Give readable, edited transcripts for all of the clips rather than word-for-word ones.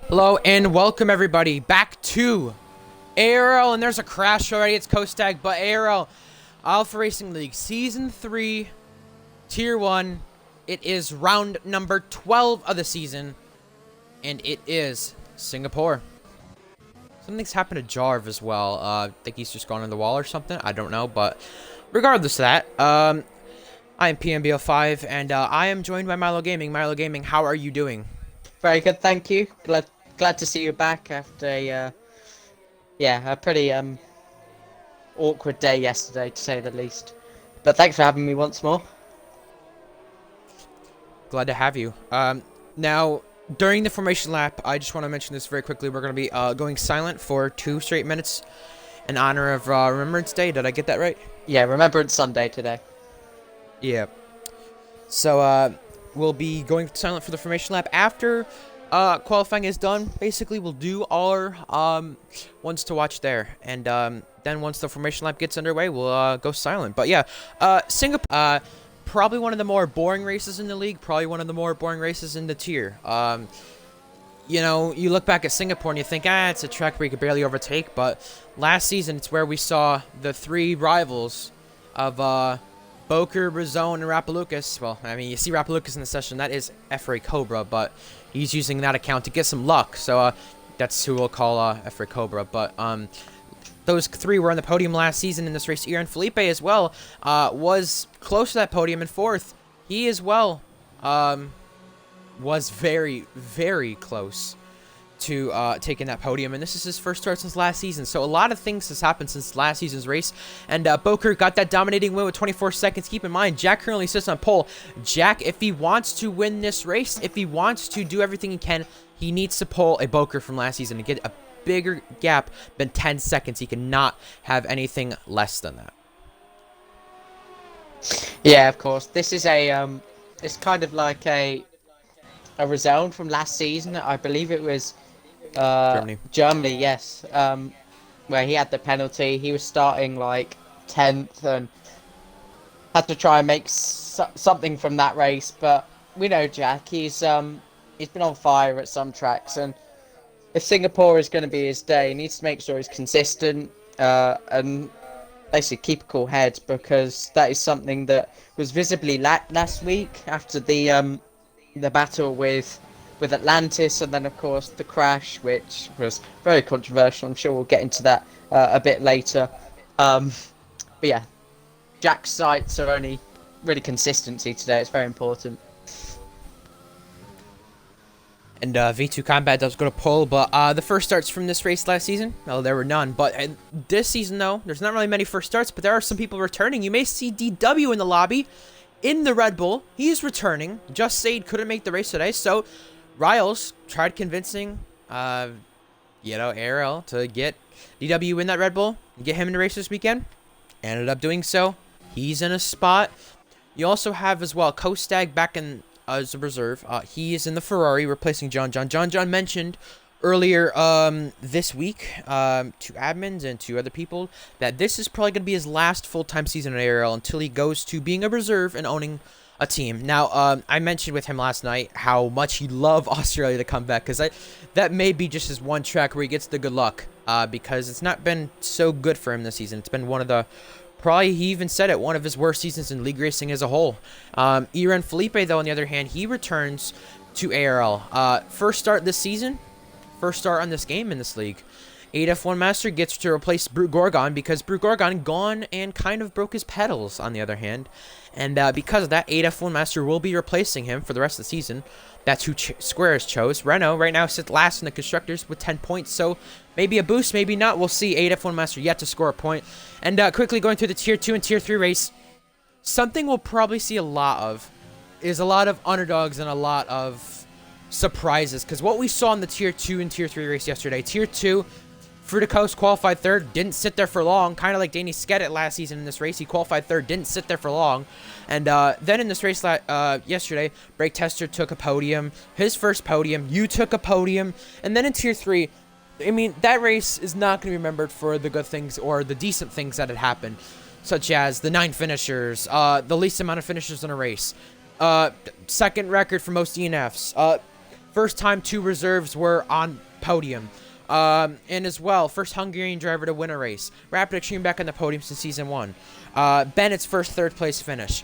Hello and welcome everybody back to ARL, and there's a crash already. It's Kostag, but ARL Alpha Racing League Season 3 Tier 1. It is round number 12 of the season, and it is Singapore. Something's happened to Jarv as well. I think he's just gone on the wall or something. I don't know, but regardless of that, I am PMBO5, and I am joined by Milo Gaming. Milo Gaming, how are you doing? Very good, thank you. Glad to see you back after a pretty awkward day yesterday, to say the least. But thanks for having me once more. Glad to have you. Now, during the formation lap, I just want to mention this very quickly. We're going to be going silent for 2 straight minutes in honor of Remembrance Day. Did I get that right? Yeah, Remembrance Sunday today. Yeah. So, we'll be going silent for the formation lap. After qualifying is done, basically we'll do our ones to watch there. And then once the formation lap gets underway, we'll go silent. But yeah, Singapore, probably one of the more boring races in the league. Probably one of the more boring races in the tier. You know, you look back at Singapore and you think, it's a track where you could barely overtake. But last season, it's where we saw the 3 rivals of Boker, Brazone, and Rapalucas. Well, I mean, you see Rapalucas in the session. That is FRA Cobra, but he's using that account to get some luck. So that's who we'll call FRA Cobra. But those 3 were on the podium last season in this race. Iran Felipe as well was close to that podium in 4th. He as well was very, very close to taking that podium, and this is his first start since last season. So a lot of things has happened since last season's race, and Boker got that dominating win with 24 seconds. Keep in mind, Jack currently sits on pole. Jack, if he wants to win this race, if he wants to do everything he can, he needs to pull a Boker from last season to get a bigger gap than 10 seconds. He cannot have anything less than that. Yeah, of course. This is it's kind of like a result from last season. I believe it was Germany, yes. Where he had the penalty. He was starting like 10th and had to try and make something from that race. But we know Jack. He's been on fire at some tracks, and if Singapore is going to be his day, he needs to make sure he's consistent and basically keep a cool head, because that is something that was visibly last week after the battle with Atlantis, and then of course the crash, which was very controversial. I'm sure we'll get into that a bit later. But yeah, Jack's sights are only really consistency today. It's very important. And V2 Combat does go to pole, but the first starts from this race last season, well, there were none. But this season, though, there's not really many first starts, but there are some people returning. You may see DW in the lobby in the Red Bull. He's returning. Just Sade couldn't make the race today, so Riles tried convincing, ARL to get DW in that Red Bull and get him in the race this weekend. Ended up doing so. He's in a spot. You also have as well Kostag back in as a reserve. He is in the Ferrari replacing John. John mentioned earlier this week to admins and to other people that this is probably going to be his last full-time season at ARL until he goes to being a reserve and owning a team. Now, I mentioned with him last night how much he'd love Australia to come back, because that may be just his one track where he gets the good luck, because it's not been so good for him this season. It's been one of the, probably he even said it, one of his worst seasons in league racing as a whole. Iran Felipe, though, on the other hand, he returns to ARL. First start this season, first start on this game in this league. 8F1 Master gets to replace Brute Gorgon, because Brute Gorgon gone and kind of broke his pedals, on the other hand. And because of that, 8F1 Master will be replacing him for the rest of the season. That's who Squares chose. Renault right now sits last in the Constructors with 10 points, so maybe a boost, maybe not. We'll see. 8F1 Master yet to score a point. And quickly going through the Tier 2 and Tier 3 race, something we'll probably see a lot of is a lot of underdogs and a lot of surprises. Because what we saw in the Tier 2 and Tier 3 race yesterday, Tier 2, Fruiticoast qualified 3rd, didn't sit there for long, kind of like Danny Skedit last season in this race. He qualified 3rd, didn't sit there for long. And then in this race yesterday, Brake Tester took a podium, his first podium, you took a podium, and then in Tier 3, I mean, that race is not going to be remembered for the good things or the decent things that had happened, such as the 9 finishers, the least amount of finishers in a race, second record for most DNFs, First time 2 reserves were on podium. And as well, first Hungarian driver to win a race. Rapid Extreme back on the podium since Season 1. Bennett's first third-place finish.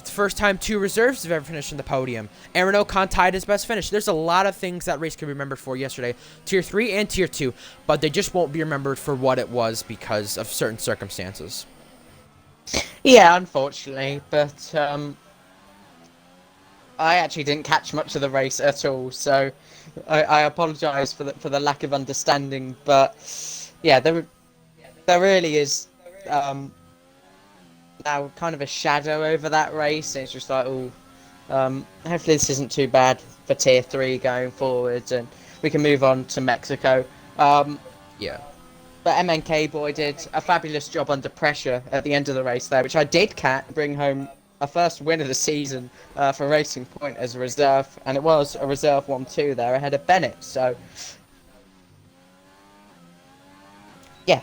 First time 2 reserves have ever finished on the podium. And Renault tied his best finish. There's a lot of things that race could be remembered for yesterday. Tier 3 and Tier 2. But they just won't be remembered for what it was because of certain circumstances. Yeah, unfortunately. But I actually didn't catch much of the race at all. So I apologise for the lack of understanding. But yeah, there really is... now kind of a shadow over that race, and it's just like, hopefully this isn't too bad for Tier 3 going forward, and we can move on to Mexico. Yeah. But MNK boy did a fabulous job under pressure at the end of the race there, which I did bring home a first win of the season for Racing Point as a reserve, and it was a reserve 1-2 there ahead of Bennett, so... yeah.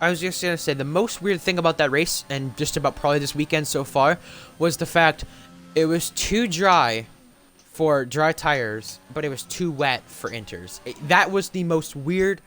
I was just going to say, the most weird thing about that race, and just about probably this weekend so far, was the fact it was too dry for dry tires, but it was too wet for inters. That was the most weird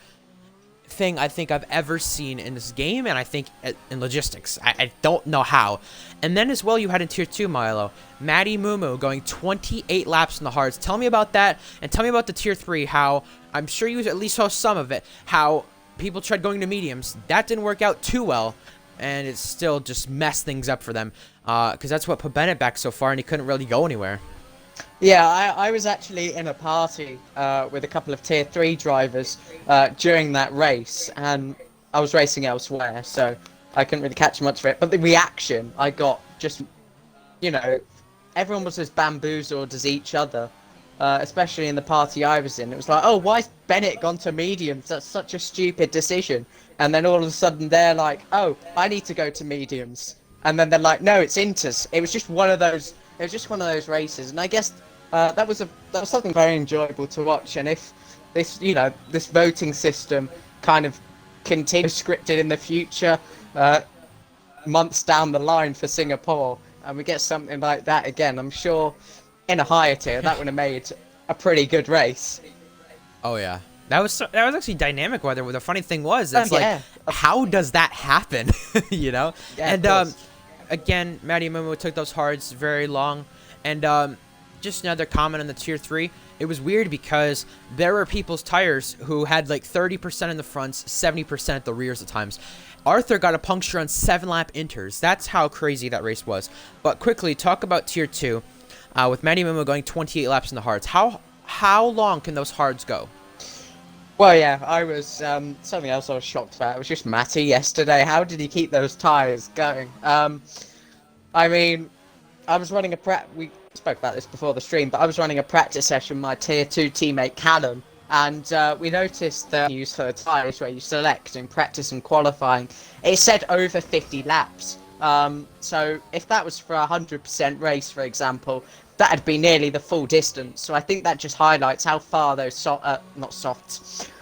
thing I think I've ever seen in this game, and I think in logistics. I don't know how. And then as well, you had in Tier 2, Milo, Matty Mumu going 28 laps in the hards. Tell me about that, and tell me about the Tier 3, how, I'm sure you at least saw some of it, how... people tried going to mediums. That didn't work out too well, and it still just messed things up for them. Because that's what put Bennett back so far, and he couldn't really go anywhere. Yeah, I was actually in a party with a couple of Tier 3 drivers during that race, and I was racing elsewhere, so I couldn't really catch much of it. But the reaction I got, just, you know, everyone was as bamboozled as each other. Especially in the party I was in. It was like, oh, why's Bennett gone to mediums? That's such a stupid decision. And then all of a sudden they're like, oh, I need to go to mediums. And then they're like, no, it's inters. It was just one of those. It was just one of those races. And I guess that was something very enjoyable to watch. And if this voting system kind of continues scripted in the future, months down the line for Singapore, and we get something like that again, I'm sure. In a higher tier, that would have made a pretty good race. Oh yeah, that was actually dynamic weather. The funny thing was, it's yeah. how does that happen? You know? Yeah, and again, Matty Mumu took those hards very long, and just another comment on the Tier 3. It was weird because there were people's tires who had like 30% in the fronts, 70% at the rears at times. Arthur got a puncture on 7-lap inters. That's how crazy that race was. But quickly, talk about Tier 2. With Matty Mumu going 28 laps in the hards. How long can those hards go? Well, yeah, I was something else I was shocked about. It was just Matty yesterday. How did he keep those tyres going? I mean, I was running we spoke about this before the stream, but I was running a practice session with my Tier 2 teammate Callum, and we noticed that use for the tyres where you select in practice and qualifying, it said over 50 laps. So if that was for a 100% race, for example, that'd be nearly the full distance. So I think that just highlights how far those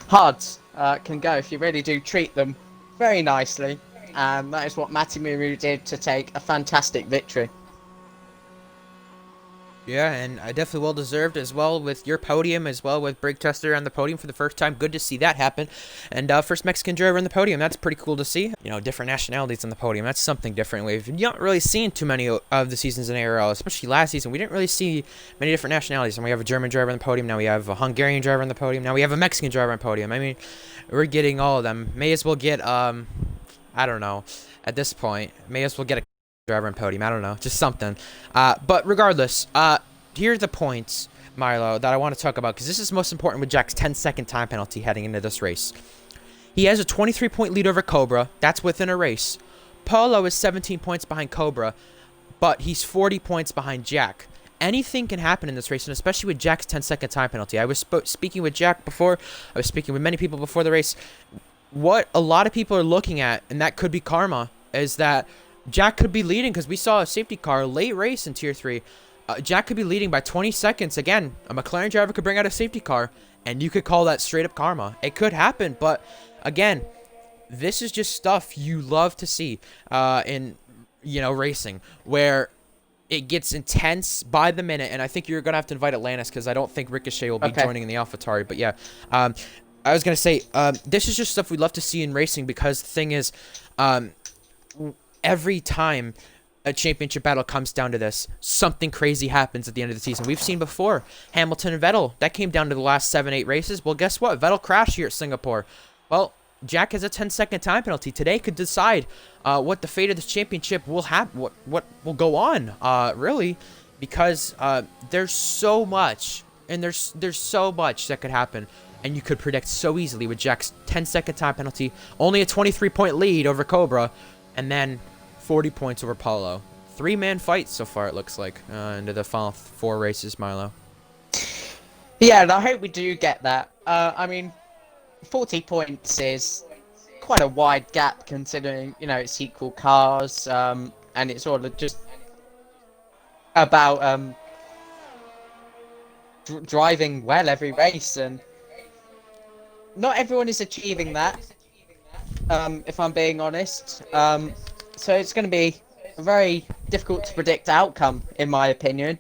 hards can go if you really do treat them very nicely. And that is what Matty Mumu did to take a fantastic victory. Yeah, and I definitely well deserved as well with your podium, as well with Brake Tester on the podium for the first time. Good to see that happen. And first Mexican driver on the podium. That's pretty cool to see. You know, different nationalities on the podium. That's something different. We've not really seen too many of the seasons in ARL, especially last season. We didn't really see many different nationalities. And we have a German driver on the podium. Now we have a Hungarian driver on the podium. Now we have a Mexican driver on the podium. I mean, we're getting all of them. May as well get, I don't know, at this point, may as well get a driver on podium. I don't know, just something. But regardless, here are the points, Milo, that I want to talk about, because this is most important with Jack's 10-second time penalty heading into this race. He has a 23-point lead over Cobra. That's within a race. Polo is 17 points behind Cobra, but he's 40 points behind Jack. Anything can happen in this race, and especially with Jack's 10-second time penalty. I was speaking with Jack before. I was speaking with many people before the race. What a lot of people are looking at, and that could be karma, is that Jack could be leading, because we saw a safety car late race in Tier 3. Jack could be leading by 20 seconds. Again, a McLaren driver could bring out a safety car, and you could call that straight up karma. It could happen, but again, this is just stuff you love to see in, racing, where it gets intense by the minute, and I think you're going to have to invite Atlantis because I don't think Ricochet will be joining in the AlphaTauri. But yeah, I was going to say, this is just stuff we'd love to see in racing because the thing is, every time a championship battle comes down to this, something crazy happens at the end of the season. We've seen before, Hamilton and Vettel, that came down to the last 7-8 races. Well, guess what? Vettel crashed here at Singapore. Well, Jack has a 10-second time penalty. Today could decide what the fate of this championship will have, what will go on, really, because there's so much, and there's so much that could happen, and you could predict so easily with Jack's 10-second time penalty, only a 23-point lead over Cobra, and then 40 points over Paulo. 3-man fight so far, it looks like, into the final 4 races, Milo. Yeah, and I hope we do get that. I mean, 40 points is quite a wide gap considering, you know, it's equal cars, and it's all just about driving well every race, and not everyone is achieving that, if I'm being honest. So it's going to be a very difficult to predict outcome, in my opinion.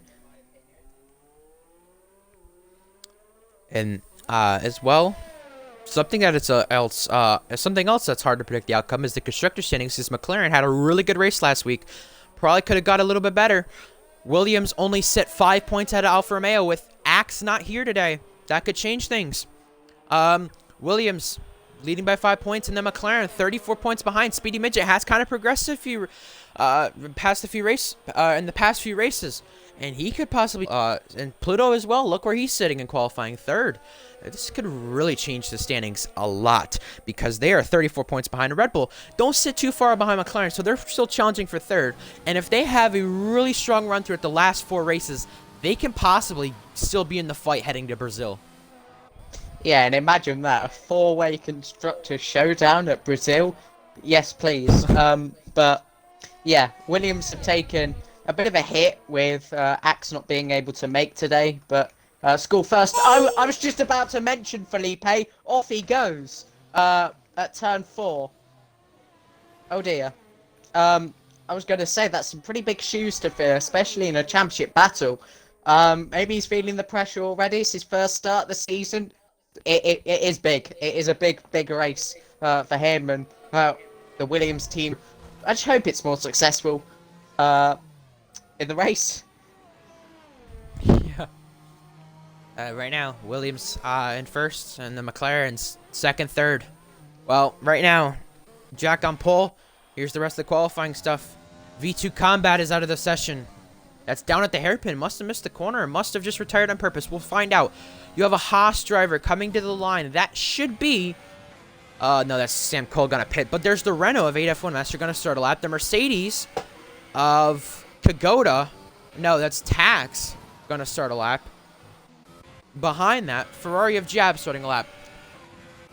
And as well, something else that's hard to predict the outcome is the constructor standings. Since McLaren had a really good race last week, probably could have got a little bit better. Williams only sit 5 points out of Alfa Romeo with Axe not here today. That could change things. Williams leading by 5 points, and then McLaren 34 points behind. Speedy Midget has kind of progressed a few in the past few races, and he could possibly and Pluto as well. Look where he's sitting in qualifying, 3rd. This could really change the standings a lot because they are 34 points behind Red Bull. Don't sit too far behind McLaren, so they're still challenging for 3rd. And if they have a really strong run through at the last 4 races, they can possibly still be in the fight heading to Brazil. Yeah, and imagine that, a 4-way constructor showdown at Brazil. Yes, please. But yeah, Williams have taken a bit of a hit with Axe not being able to make today, but school first. I was just about to mention Felipe. Off he goes at turn 4. Oh dear. I was going to say that's some pretty big shoes to fill, especially in a championship battle. Maybe he's feeling the pressure already. It's his first start of the season. It is big. It is a big race for him and the Williams team. I just hope it's more successful in the race. Yeah. Right now, Williams in 1st, and the McLaren's 2nd, 3rd. Well, right now, Jack on pole. Here's the rest of the qualifying stuff. V2 Combat is out of the session. That's down at the hairpin. Must have missed the corner. Must have just retired on purpose. We'll find out. You have a Haas driver coming to the line. That should be... no, that's Sam Cole gonna pit. But there's the Renault of 8F1 Master gonna start a lap. The Mercedes of Kagoda. No, that's Tax gonna start a lap. Behind that, Ferrari of Jab starting a lap.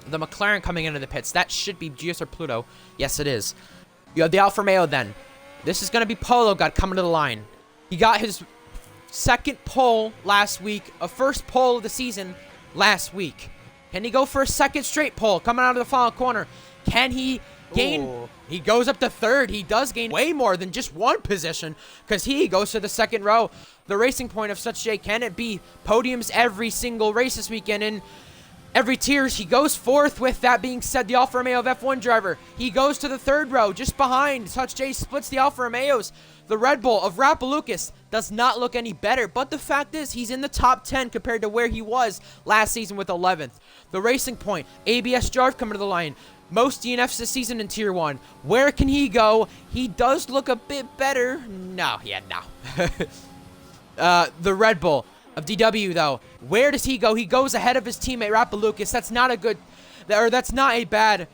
The McLaren coming into the pits. That should be GS or Pluto. Yes, it is. You have the Alfa Romeo then. This is gonna be Polo God coming to the line. He got his 2nd pole last week, a 1st pole of the season last week. Can he go for a 2nd straight pole coming out of the final corner? Can he gain? Ooh. He goes up to 3rd. He does gain way more than just 1 position because he goes to the 2nd row. The racing point of such J, can it be podiums every single race this weekend in every tiers? He goes 4th. With that being said, the Alfa Romeo of F1 driver, he goes to the 3rd row just behind. Such J splits the Alfa Romeos. The Red Bull of Rapalucas does not look any better, but the fact is he's in the top 10 compared to where he was last season with 11th. The Racing Point, ABS Jarve coming to the line. Most DNFs this season in Tier 1. Where can he go? He does look a bit better. No. The Red Bull of DW, though. Where does he go? He goes ahead of his teammate, Rapalucas. That's not a bad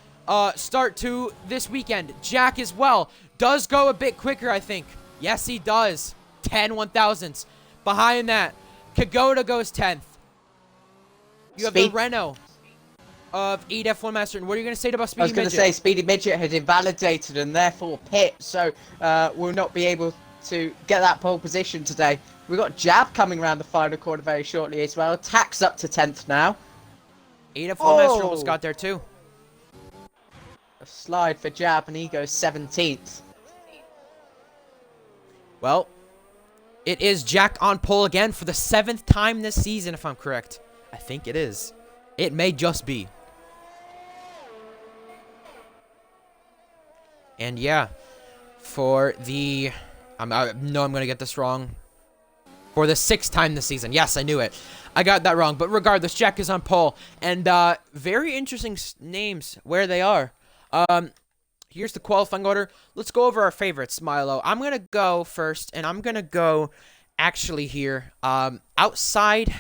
start to this weekend. Jack as well does go a bit quicker, I think. Yes, he does. 10 1,000ths. Behind that, Kagoda goes 10th. You have the Renault of 8F1 Master. And what are you going to say about Speedy Midget? I was going to say Speedy Midget had invalidated and therefore pit, so will not be able to get that pole position today. We've got Jab coming around the final corner very shortly as well. Tax up to 10th now. 8F1 Master almost got there too. A slide for Jab and he goes 17th. Well, It is Jack on pole again for the 7th time this season, if I'm correct. I think it is. It may just be. And yeah, for the... I know I'm going to get this wrong. For the 6th time this season. Yes, I knew it. I got that wrong. But regardless, Jack is on pole. And very interesting names where they are. Here's the qualifying order. Let's go over our favorites, Milo. I'm going to go first, and I'm going to go actually here. Outside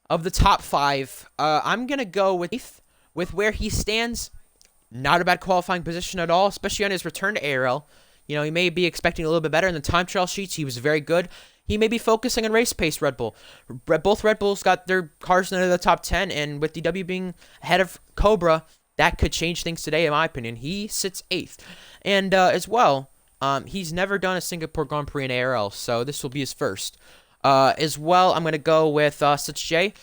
of the top 5, I'm going to go with 8th, with where he stands. Not a bad qualifying position at all, especially on his return to ARL. You know, he may be expecting a little bit better in the time trial sheets. He was very good. He may be focusing on race pace, Red Bull. Both Red Bulls got their cars into the top 10, and with DW being ahead of Cobra, that could change things today, in my opinion. He sits 8th. And as well, he's never done a Singapore Grand Prix in ARL, so this will be his first. As well, I'm going to go with Such J,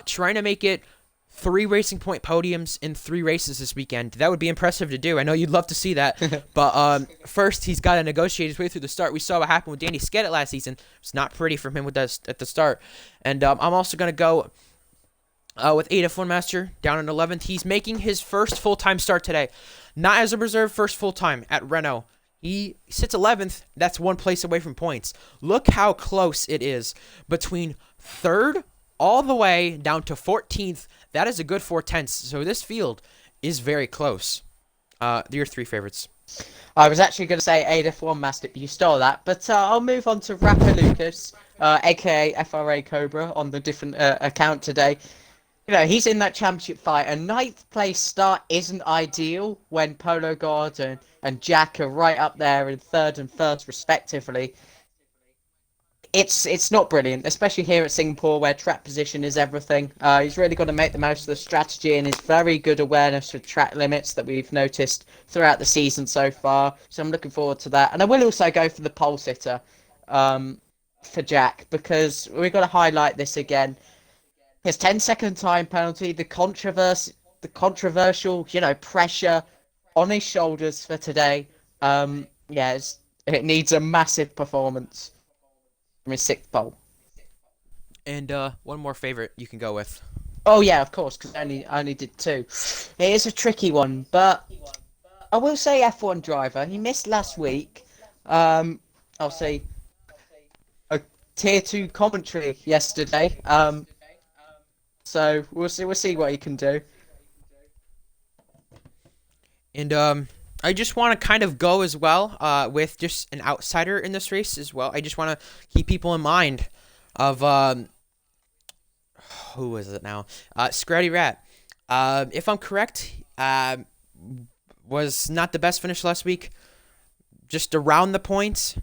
trying to make it 3 Racing Point podiums in 3 races this weekend. That would be impressive to do. I know you'd love to see that. But first, he's got to negotiate his way through the start. We saw what happened with Danny Skedit last season. It's not pretty from him with that at the start. And I'm also going to go with Ada Master down in 11th. He's making his first full-time start today. Not as a reserve, first full-time at Renault. He sits 11th. That's 1 place away from points. Look how close it is between 3rd all the way down to 14th. That is a good 4/10. So this field is very close. Your 3 favorites. I was actually going to say Ada Master, but you stole that. But I'll move on to Rapper Lucas, aka FRA Cobra, on the different account today. You know, he's in that championship fight. A 9th place start isn't ideal when Polo God and Jack are right up there in 3rd and 1st respectively. It's not brilliant, especially here at Singapore where track position is everything. He's really got to make the most of the strategy and his very good awareness of track limits that we've noticed throughout the season so far. So I'm looking forward to that. And I will also go for the pole sitter for Jack, because we've got to highlight this again. His 10-second time penalty, the controversial, you know, pressure on his shoulders for today. It needs a massive performance from his 6th pole. And one more favorite you can go with. Oh yeah, of course, because I only did 2. It is a tricky one, but I will say F1 driver. He missed last week. I'll say a tier 2 commentary yesterday. So we'll see what he can do. And I just want to kind of go as well with just an outsider in this race as well. I just want to keep people in mind of who is it now? Scratty Rat. If I'm correct, was not the best finish last week. Just around the points.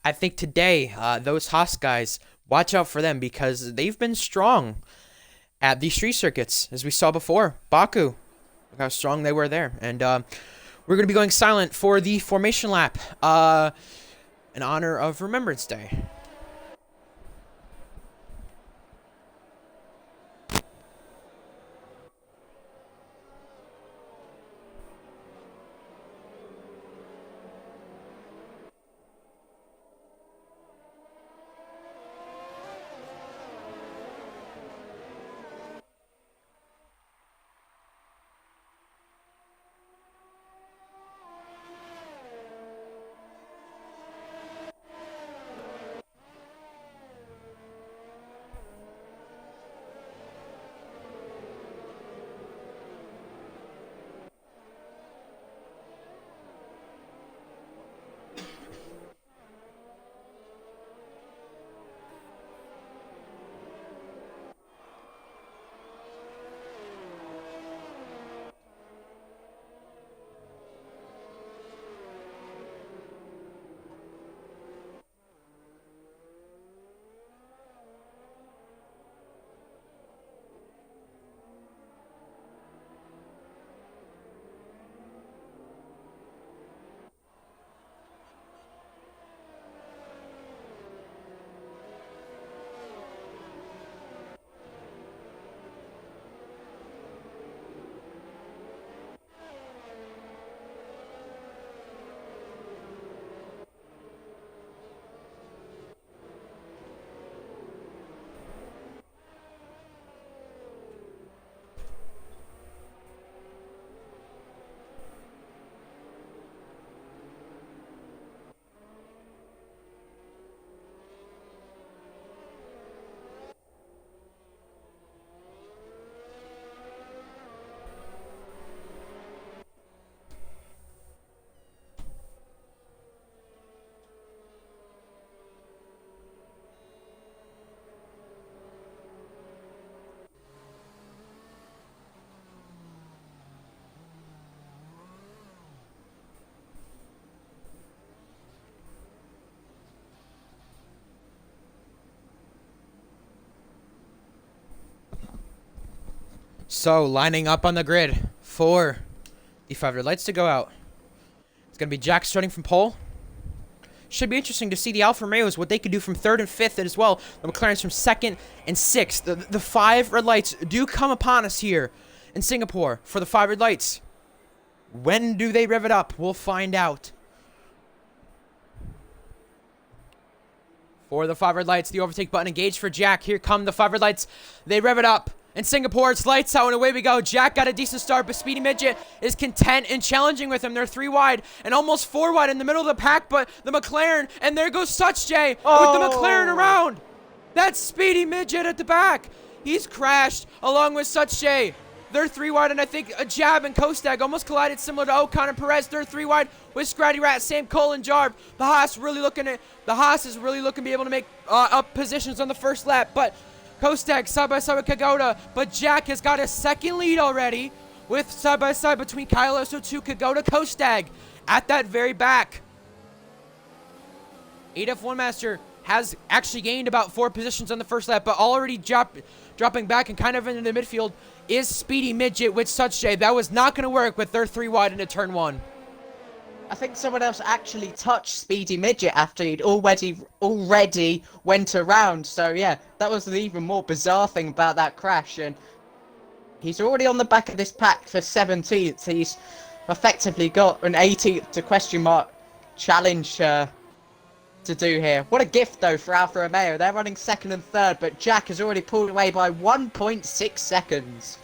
I think today those Haas guys, watch out for them because they've been strong at these street circuits, as we saw before. Baku, look how strong they were there. And we're going to be going silent for the formation lap in honor of Remembrance Day. So, lining up on the grid for the 5 red lights to go out. It's going to be Jack starting from pole. Should be interesting to see the Alfa Romeos, what they could do from 3rd and 5th as well. The McLarens from 2nd and 6th. The 5 red lights do come upon us here in Singapore for the 5 red lights. When do they rev it up? We'll find out. For the 5 red lights, the overtake button engaged for Jack. Here come the 5 red lights. They rev it up. In Singapore, it's lights out and away we go. Jack got a decent start, but Speedy Midget is content and challenging with him. They're 3 wide and almost 4 wide in the middle of the pack, but the McLaren, and there goes Such Jay with the McLaren around. That's Speedy Midget at the back. He's crashed along with Such Jay. They're 3 wide, and I think a Jab and Kostag almost collided similar to Ocon and Perez. They're 3 wide with Scratty Rat, Sam Cole, and Jarv. The Haas is really looking to be able to make up positions on the first lap, but Kostag side-by-side with Kagoda, but Jack has got a 2nd lead already with side-by-side between Kyle Oso2, Kagoda, Kostag at that very back. 8F1 Master has actually gained about 4 positions on the first lap, but already dropping back and kind of into the midfield is Speedy Midget with Such Jay. That was not going to work with their 3 wide into turn 1. I think someone else actually touched Speedy Midget after he'd already went around. So yeah, that was the even more bizarre thing about that crash. And he's already on the back of this pack for 17th. He's effectively got an 18th to question mark challenge to do here. What a gift though for Alfa Romeo. They're running 2nd and 3rd, but Jack has already pulled away by 1.6 seconds.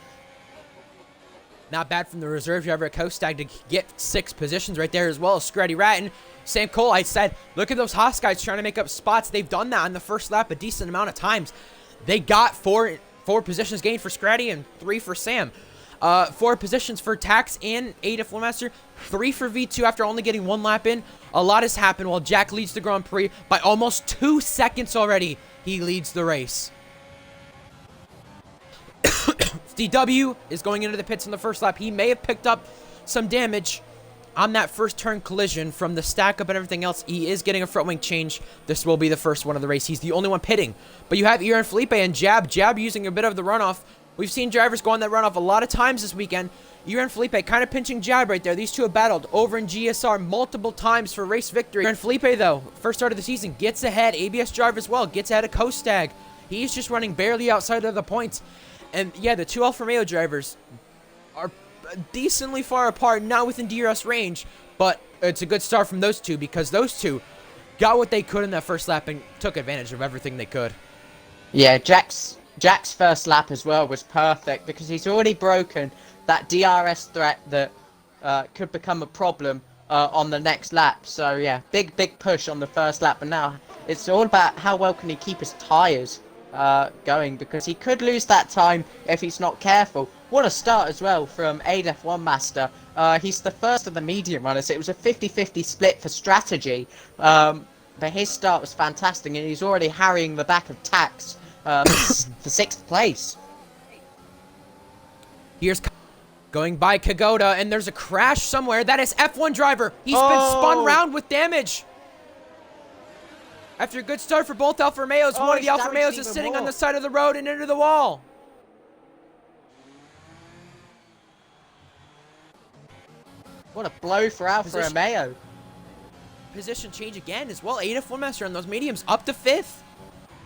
Not bad from the reserve driver at Kostag to get 6 positions right there as well as Scratty Rat and Sam Cole. I said, look at those Haas guys trying to make up spots. They've done that on the first lap a decent amount of times. They got 4 positions gained for Scratty and 3 for Sam. 4 positions for Tax and 8F1 Master. 3 for V2 after only getting 1 lap in. A lot has happened while Jack leads the Grand Prix by almost 2 seconds already. He leads the race. DW is going into the pits in the first lap. He may have picked up some damage on that first turn collision from the stack up and everything else. He is getting a front wing change. This will be the first one of the race. He's the only one pitting. But you have Ian Felipe and Jab using a bit of the runoff. We've seen drivers go on that runoff a lot of times this weekend. Ian Felipe kind of pinching Jab right there. These two have battled over in GSR multiple times for race victory. Ian Felipe, though, first start of the season, gets ahead. ABS Jarv as well, gets ahead of Kostag. He's just running barely outside of the points. And yeah, the 2 Alfa Romeo drivers are decently far apart, not within DRS range, but it's a good start from those 2 because those 2 got what they could in that first lap and took advantage of everything they could. Yeah, Jack's first lap as well was perfect because he's already broken that DRS threat that could become a problem on the next lap. So yeah, big push on the first lap, and now it's all about how well can he keep his tyres going, because he could lose that time if he's not careful. What a start as well from ADF1 Master. He's the first of the medium runners. It was a 50-50 split for strategy, but his start was fantastic, and he's already harrying the back of Tax for 6th place. Here's going by Kagoda, and there's a crash somewhere. That is F1 driver. He's been spun round with damage. After a good start for both Alfa Romeos, one of the Alfa Romeos is sitting on the side of the road and into the wall. What a blow for Alfa Romeo. Position change again as well. 8F1 Master on those mediums up to 5th.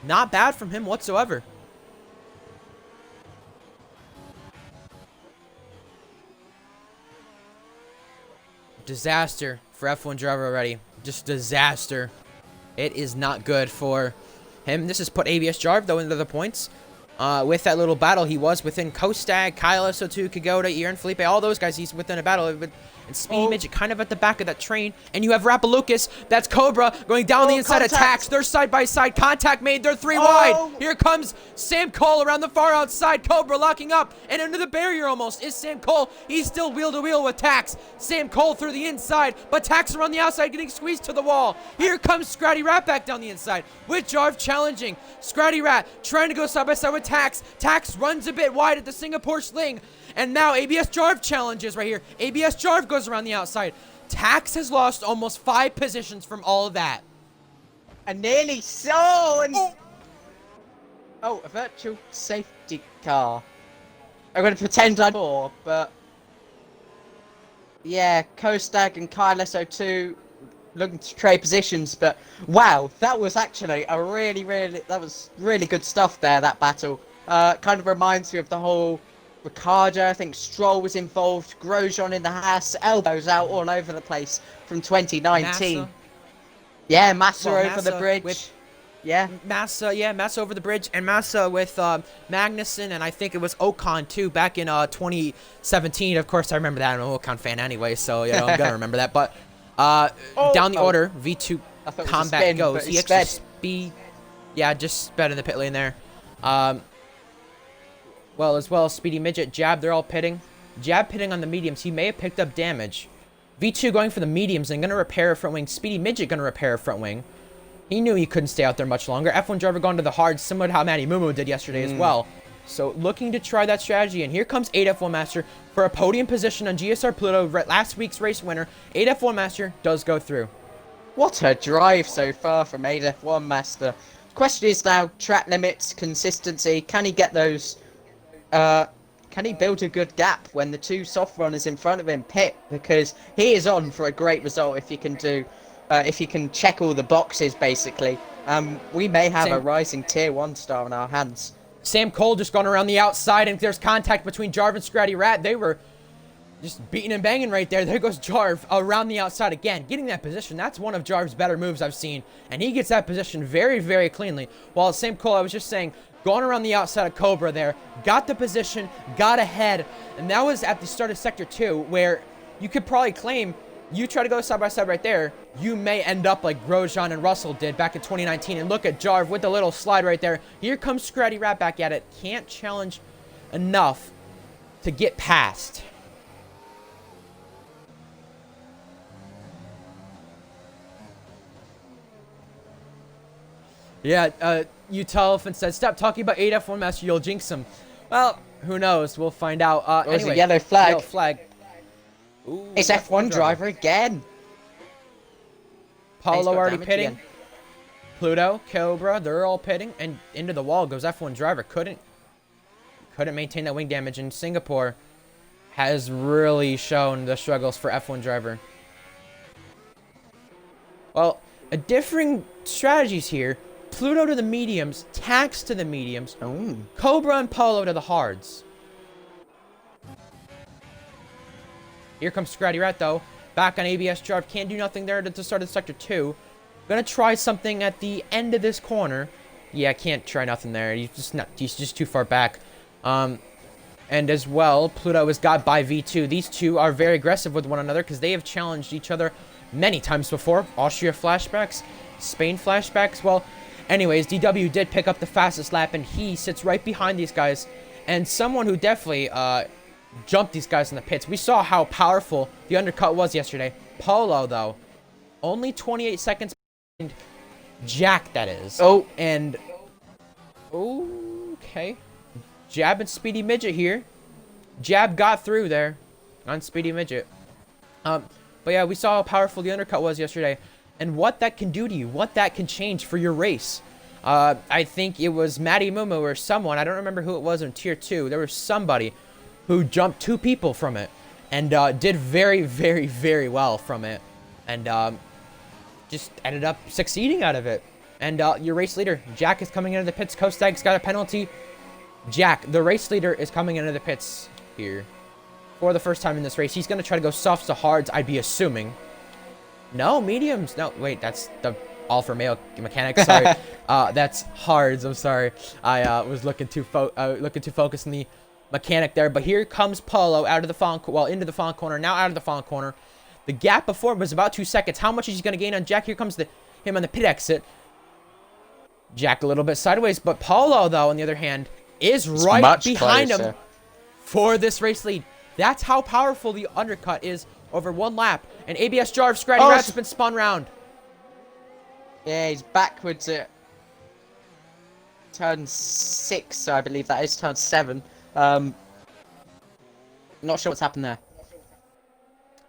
Not bad from him whatsoever. Disaster for F1 driver already. Just disaster. It is not good for him. This has put ABS Jarv, though, into the points. With that little battle, he was within Kostag, Kyle SO2, Kagoda, Ian Felipe, all those guys, he's within a battle. And Speedy Midget kind of at the back of that train. And you have Rapalukis, that's Cobra, going down the inside of Tax. They're side-by-side. Contact made. They're 3 wide. Here comes Sam Cole around the far outside. Cobra locking up. And into the barrier almost is Sam Cole. He's still wheel-to-wheel with Tax. Sam Cole through the inside. But Tax around the outside getting squeezed to the wall. Here comes Scratty Rat back down the inside. With Jarv challenging. Scratty Rat trying to go side-by-side with Tax. Tax runs a bit wide at the Singapore sling. And now ABS Jarv challenges right here. ABS Jarv goes around the outside. Tax has lost almost 5 positions from all of that. And nearly so. And a virtual safety car. I'm gonna pretend I'm more, but yeah, Kostag and Kyle SO2 looking to trade positions, but wow, that was actually a that was really good stuff there, that battle. Kind of reminds me of the whole Ricardo, I think Stroll was involved, Grosjean in the Haas, elbows out all over the place from 2019. Massa. Yeah, Massa Well, over the Massa bridge. with Yeah. Massa over the bridge, and Massa with Magnussen, and I think it was Ocon too back in 2017. Of course, I remember that. I'm an Ocon fan anyway, so you know I'm gonna remember that. But down the order, V2 Combat spin, goes. he actually sped. yeah, just sped in the pit lane there. Well, as well as Speedy Midget, Jab, they're all pitting. Jab pitting on the mediums. He may have picked up damage. V2 going for the mediums and going to repair a front wing. Speedy Midget going to repair a front wing. He knew he couldn't stay out there much longer. F1 driver going to the hard, similar to how Matty Mumu did yesterday as well. So looking to try that strategy. And here comes 8F1 Master for a podium position on GSR Pluto. Last week's race winner. 8F1 Master does go through. What a drive so far from 8F1 Master. Question is now track limits, consistency. Can he get those? Can he build a good gap when the two soft runners in front of him pit? Because he is on for a great result if he can do, if he can check all the boxes basically. We may have a rising tier 1 star on our hands. Sam Cole just gone around the outside, and there's contact between Jarv and Scratty Rat. They were just beating and banging right there. There goes Jarv around the outside again, getting that position. That's one of Jarv's better moves I've seen, and he gets that position very, very cleanly. While Sam Cole, I was just saying, going around the outside of Cobra there, got the position, got ahead, and that was at the start of Sector 2, where you could probably claim you try to go side by side right there, you may end up like Grosjean and Russell did back in 2019. And look at Jarv with the little slide right there. Here comes Scratty Rat back at it. Can't challenge enough to get past. Yeah, Utah Elephant said, stop talking about 8F1 Master, you'll jinx him. Well, who knows? We'll find out. Anyway, a yellow flag. Yellow flag. Ooh, it's F1 driver again. Paulo already pitting. Again. Pluto, Cobra, they're all pitting. And into the wall goes F1 driver. Couldn't maintain that wing damage. And Singapore has really shown the struggles for F1 driver. Well, differing strategies here. Pluto to the mediums, Tax to the mediums, Cobra and Paulo to the hards. Here comes Scratty Rat, though. Back on ABS drive. Can't do nothing there to start of Sector 2. Gonna try something at the end of this corner. Yeah, can't try nothing there. He's just too far back. And as well, Pluto is got by V2. These two are very aggressive with one another because they have challenged each other many times before. Austria flashbacks, Spain flashbacks. Well, anyways, DW did pick up the fastest lap, and he sits right behind these guys. And someone who definitely jumped these guys in the pits. We saw how powerful the undercut was yesterday. Paulo, though, only 28 seconds behind Jack, that is. Oh. And, okay. Jab and Speedy Midget here. Jab got through there on Speedy Midget. But yeah, we saw how powerful the undercut was yesterday. And what that can do to you. What that can change for your race. I think it was Matty Mumu or someone. I don't remember who it was in Tier 2. There was somebody who jumped 2 people from it and did very, very, very well from it, and just ended up succeeding out of it. And your race leader, Jack, is coming into the pits. Kostag's got a penalty. Jack, the race leader, is coming into the pits here for the first time in this race. He's going to try to go softs to hards, I'd be assuming. No, mediums. No, wait, that's the all-for male mechanic. Sorry, that's hards. I'm sorry. I was looking too focused on the mechanic there. But here comes Paulo out of the fawn, into the fawn corner, now out of the fawn corner. The gap before was about 2 seconds. How much is he going to gain on Jack? Here comes him on the pit exit. Jack a little bit sideways, but Paulo, though, on the other hand, is right behind him for this race lead. That's how powerful the undercut is over 1 lap. And ABS Jarv, Scratty Rat's been spun round. Yeah, he's backwards at turn 6, I believe that is, turn 7. Not sure what's happened there.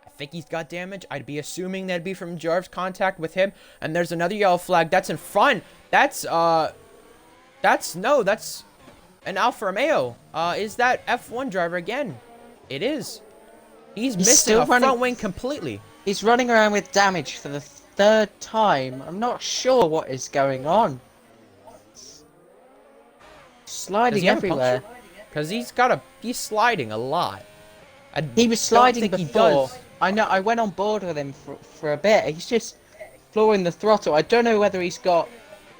I think he's got damage. I'd be assuming that'd be from Jarv's contact with him. And there's another yellow flag. That's in front. That's And Alfa Romeo, is that F1 driver again? It is. He's missing a front wing completely. He's running around with damage for the third time. I'm not sure what is going on. Sliding everywhere. Because he's sliding a lot. He was sliding before. I know. I went on board with him for a bit. He's just flooring the throttle. I don't know whether he's got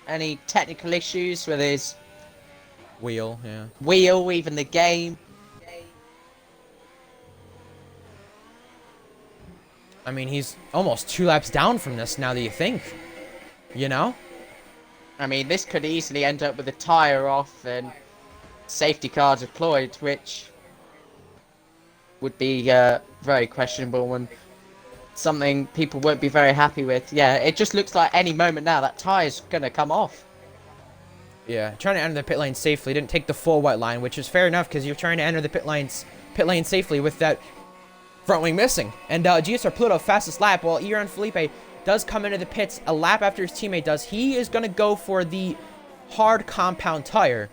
any technical issues with his wheel, even the game. I mean, he's almost 2 laps down from this now that you think. You know? I mean, this could easily end up with a tyre off and safety car deployed, which would be very questionable and something people won't be very happy with. Yeah, it just looks like any moment now that tyre's going to come off. Yeah, trying to enter the pit lane safely. Didn't take the full white line, which is fair enough because you're trying to enter the pit lane safely with that front wing missing. And GSR Pluto, fastest lap, while Iran Felipe does come into the pits a lap after his teammate does. He is going to go for the hard compound tire,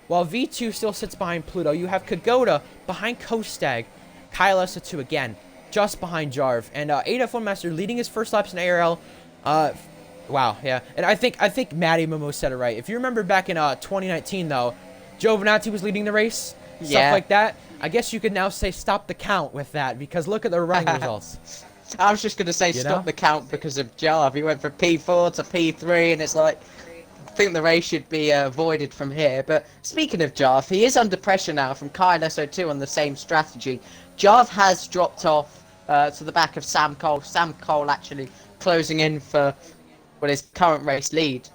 while V2 still sits behind Pluto. You have Kagoda behind Kostag, Kyle S2 again, just behind Jarv, and F1 Master leading his first laps in ARL. Wow, yeah, and I think Matty Momo said it right. If you remember back in 2019, though, Giovinazzi was leading the race, stuff like that. I guess you could now say stop the count with that, because look at the running results. I was just going to say stop the count because of Jarv. He went from P4 to P3, and it's like, I think the race should be avoided from here. But speaking of Jarv, he is under pressure now from Kyle SO2 on the same strategy. Jarv has dropped off to the back of Sam Cole. Sam Cole actually closing in for his current race lead.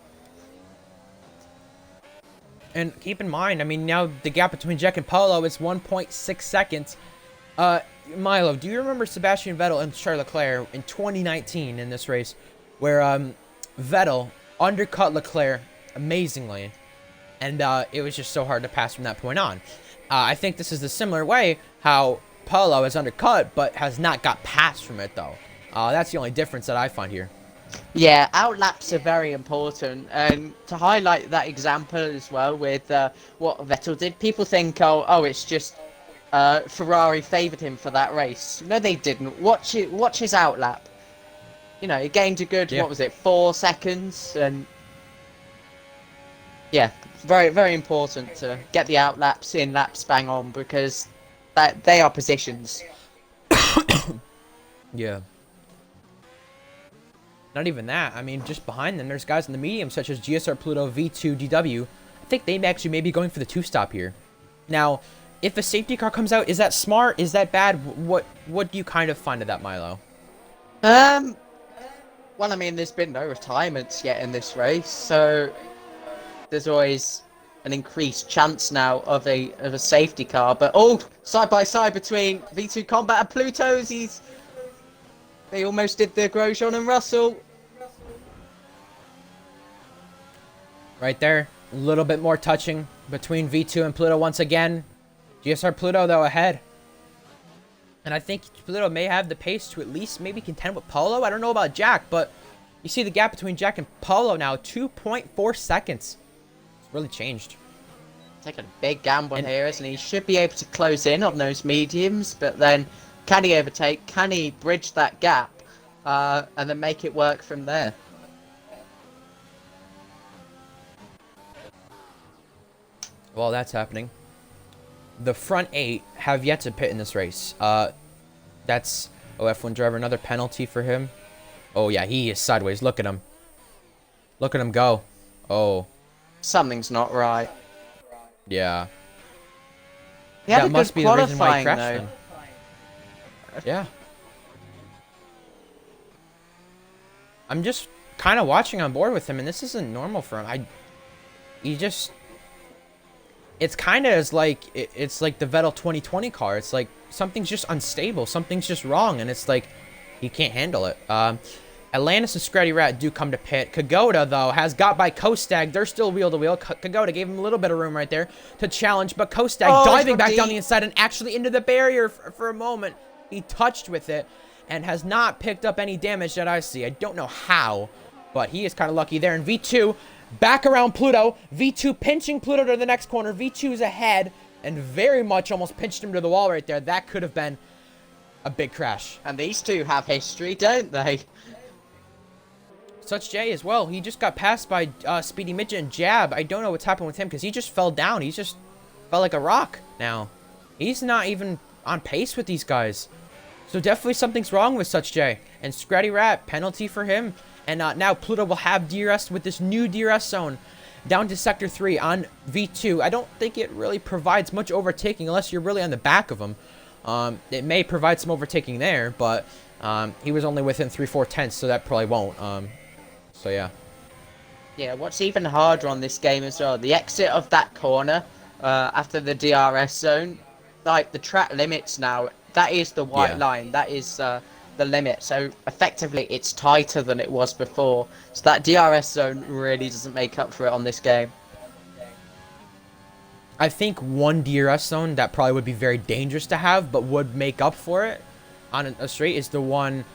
And keep in mind, I mean, now the gap between Jack and Polo is 1.6 seconds. Milo, do you remember Sebastian Vettel and Charles Leclerc in 2019 in this race, where Vettel undercut Leclerc amazingly, and it was just so hard to pass from that point on? I think this is the similar way how Polo is undercut, but has not got past from it, though. That's the only difference that I find here. Yeah, outlaps are very important, and to highlight that example as well with what Vettel did, people think, oh, it's just Ferrari favoured him for that race. No, they didn't. Watch his outlap. You know, he gained a good, what was it, 4 seconds, and yeah, very, very important to get the outlaps in laps bang on, because they are positions. Yeah. Not even that. I mean, just behind them, there's guys in the medium, such as GSR Pluto, V2, DW. I think they actually may be going for the 2-stop here. Now, if a safety car comes out, is that smart? Is that bad? What do you kind of find of that, Milo? Well, I mean, there's been no retirements yet in this race, so there's always an increased chance now of a safety car. But side by side between V2 Combat and Pluto's, they almost did the Grosjean and Russell. Right there. A little bit more touching between V2 and Pluto once again. GSR Pluto, though, ahead. And I think Pluto may have the pace to at least maybe contend with Polo. I don't know about Jack, but you see the gap between Jack and Polo now, 2.4 seconds. It's really changed. Taking a big gamble here, isn't he? He should be able to close in on those mediums, but then can he overtake? Can he bridge that gap and then make it work from there? Well, that's happening. The front 8 have yet to pit in this race. That's F1 driver, another penalty for him. Oh yeah, he is sideways. Look at him. Look at him go. Oh. Something's not right. Yeah. That must be the reason why he crashed then. Yeah. I'm just kind of watching on board with him, and this isn't normal for him. It's kind of it's like the Vettel 2020 car. It's like something's just unstable. Something's just wrong, and it's like he can't handle it. Atlantis and Scratty Rat do come to pit. Kagoda, though, has got by Kostag. They're still wheel-to-wheel. Kagoda gave him a little bit of room right there to challenge, but Kostag diving back down the inside and actually into the barrier for a moment. He touched with it and has not picked up any damage that I see. I don't know how, but he is kind of lucky there. And V2 Back around Pluto. V2 pinching Pluto to the next corner. V2's ahead and very much almost pinched him to the wall right there. That could have been a big crash. And these two have history, don't they? Such J as well. He just got passed by Speedy Midget and Jab. I don't know what's happened with him because he just fell down. He just fell like a rock now. He's not even on pace with these guys. So definitely something's wrong with Such J. And Scratty Rat, penalty for him. And now Pluto will have DRS with this new DRS zone down to Sector 3 on V2. I don't think it really provides much overtaking unless you're really on the back of him. It may provide some overtaking there, but he was only within 3/4 tenths, so that probably won't. So yeah. Yeah, what's even harder on this game as well, the exit of that corner after the DRS zone, like the track limits now, that is the white line, that is the limit, so effectively it's tighter than it was before, so that DRS zone really doesn't make up for it on this game. I think one DRS zone that probably would be very dangerous to have, but would make up for it on a straight is the one,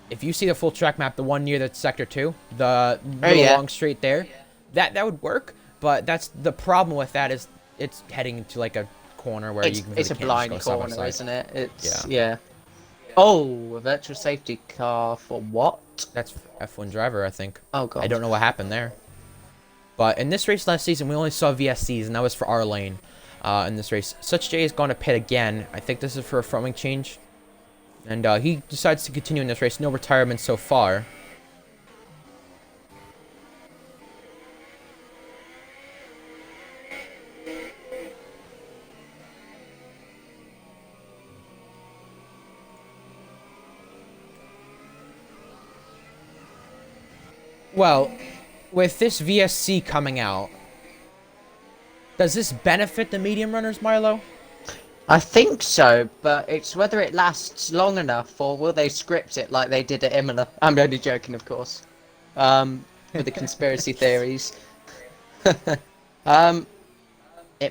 if you see the full track map, the one near the Sector 2, the long straight there, that would work, but that's the problem with that is it's heading into like a corner where you can really it's a blind corner, isn't it? It's, yeah. Oh, a virtual safety car for what? That's F1 driver, I think. Oh, God. I don't know what happened there. But in this race last season, we only saw VSCs, and that was for our lane in this race. Such J is going to pit again. I think this is for a front wing change. And he decides to continue in this race. No retirement so far. Well, with this VSC coming out, does this benefit the medium runners, Milo? I think so, but it's whether it lasts long enough or will they script it like they did at Imola. I'm only joking, of course. With the conspiracy theories. It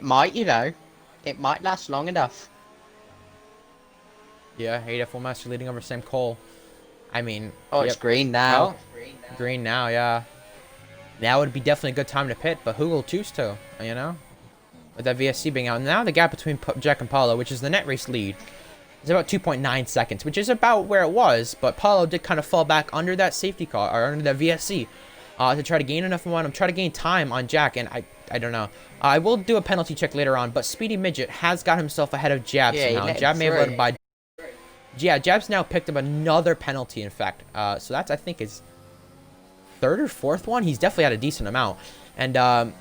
might, you know, it might last long enough. Yeah, 8 F1 Master leading over Sam Cole. I mean... Oh, it's green now. Well, green now, yeah. Now would be definitely a good time to pit, but who will choose to, you know? With that VSC being out. Now the gap between Jack and Paulo, which is the net race lead, is about 2.9 seconds, which is about where it was, but Paulo did kind of fall back under that safety car, or under that VSC, to try to gain enough momentum, try to gain time on Jack, and I don't know. I will do a penalty check later on, but Speedy Midget has got himself ahead of Jab somehow. Jab may have let him by... Yeah, Jab's now picked up another penalty, in fact. So that's, I think, his third or fourth one. He's definitely had a decent amount. And,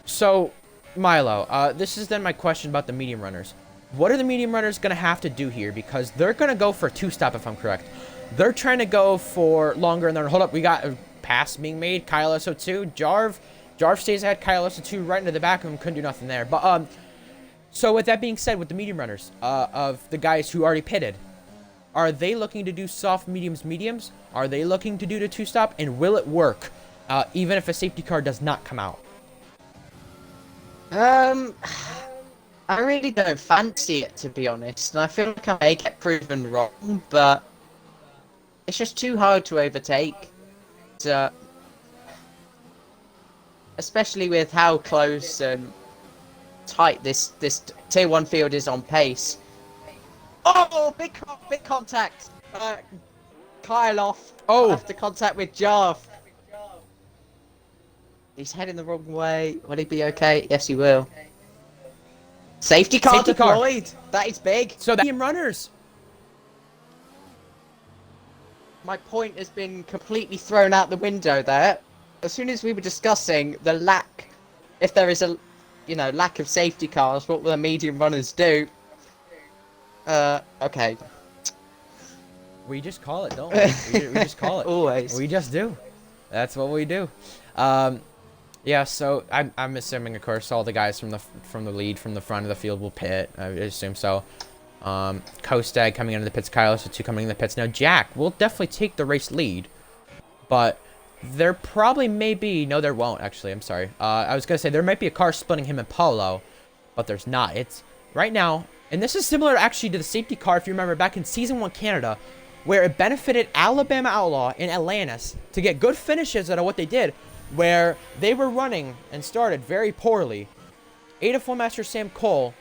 so, Milo, this is then my question about the medium runners. What are the medium runners going to have to do here? Because they're going to go for a two-stop, if I'm correct. They're trying to go for longer, and then, hold up, we got a pass being made. Kyle SO2, Jarv stays ahead. Kyle SO2 right into the back of him. Couldn't do nothing there. But, so with that being said, with the medium runners, of the guys who already pitted, are they looking to do soft mediums? Are they looking to do the two-stop? And will it work, even if a safety car does not come out? I really don't fancy it, to be honest, and I feel like I may get proven wrong, but it's just too hard to overtake. So, especially with how close and tight this tier 1 field is on pace. Oh, big contact. Kyle off. Oh, After contact with Jarv. He's heading the wrong way. Will he be okay? Yes, he will. Safety car deployed. That is big. So the medium runners. My point has been completely thrown out the window there. As soon as we were discussing the lack, if there is a, you know, lack of safety cars, what will the medium runners do? Okay. We just call it, don't we? We just call it. Always. We just do. That's what we do. Yeah, so I'm assuming, of course, all the guys from the lead, from the front of the field will pit. I assume so. Kostag coming into the pits, Kyle SO2 coming into the pits. Now, Jack will definitely take the race lead, but there probably may be... No, there won't, actually. I'm sorry. I was going to say there might be a car splitting him and Paulo, but there's not. It's right now, and this is similar actually to the safety car, if you remember, back in Season 1 Canada, where it benefited Alabama Outlaw and Atlantis to get good finishes out of what they did, where they were running and started very poorly. AF1 Master Sam Cole,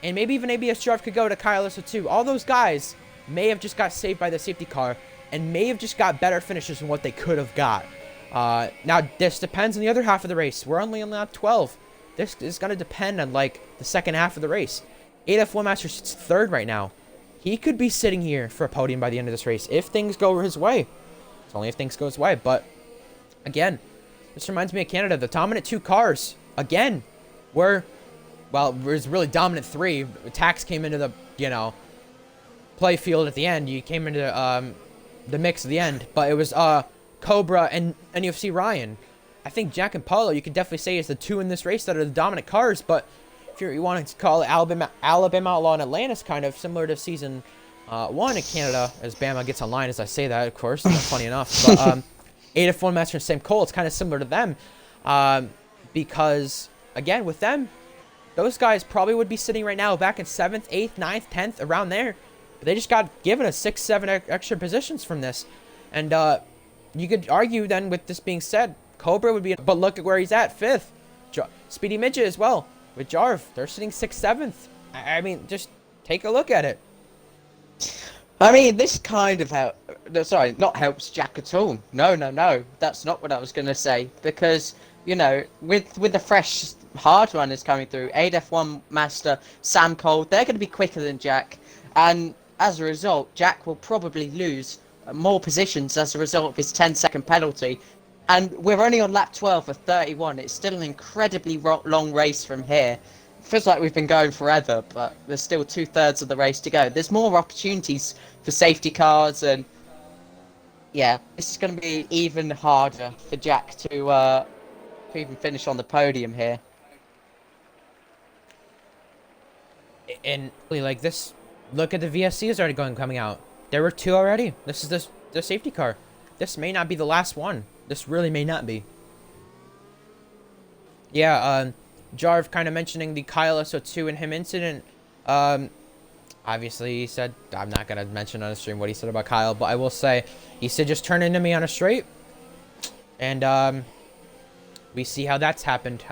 and maybe even ABS Jarv could go to Kyle Issa too. All those guys may have just got saved by the safety car and may have just got better finishes than what they could have got. Now, this depends on the other half of the race. We're only on lap 12. This is going to depend on, like, the second half of the race. AF1 Master sits third right now. He could be sitting here for a podium by the end of this race if things go his way. It's only if things go his way. But, again, this reminds me of Canada. The dominant 2 cars, again, were... Well, it was really dominant 3. Tax came into the, you know, play field at the end. You came into the mix at the end. But it was Cobra and NFC Ryan. I think Jack and Paulo, you could definitely say, is the 2 in this race that are the dominant cars. But if you want to call it Alabama Outlaw and Atlantis, kind of similar to season 1 in Canada, as Bama gets online as I say that, of course. That's funny enough. But AF1 Master and Sam Cole, it's kind of similar to them. Because, again, with them, those guys probably would be sitting right now back in 7th, 8th, 9th, 10th, around there. But they just got given a 6, 7 extra positions from this. And you could argue then, with this being said, Cobra would be... But look at where he's at, 5th. Speedy Midget as well, with Jarv. They're sitting 6th, 7th. I mean, just take a look at it. I mean, this kind of sorry, not helps Jack at all. No. That's not what I was going to say. Because, you know, with the fresh... hard runners coming through, AF1 Master, Sam Cole, they're going to be quicker than Jack, and as a result, Jack will probably lose more positions as a result of his 10-second penalty. And we're only on lap 12 for 31. It's still an incredibly long race from here. It feels like we've been going forever, but there's still 2/3 of the race to go. There's more opportunities for safety cars, and yeah, this is going to be even harder for Jack to even finish on the podium here. And like this, look at the VSCs already coming out. There were 2 already. This is the safety car. This may not be the last one. This really may not be. Yeah, Jarv kind of mentioning the Kyle SO2 and him incident. Obviously he said, I'm not going to mention on the stream what he said about Kyle, but I will say, he said just turn into me on a straight. And we see how that's happened.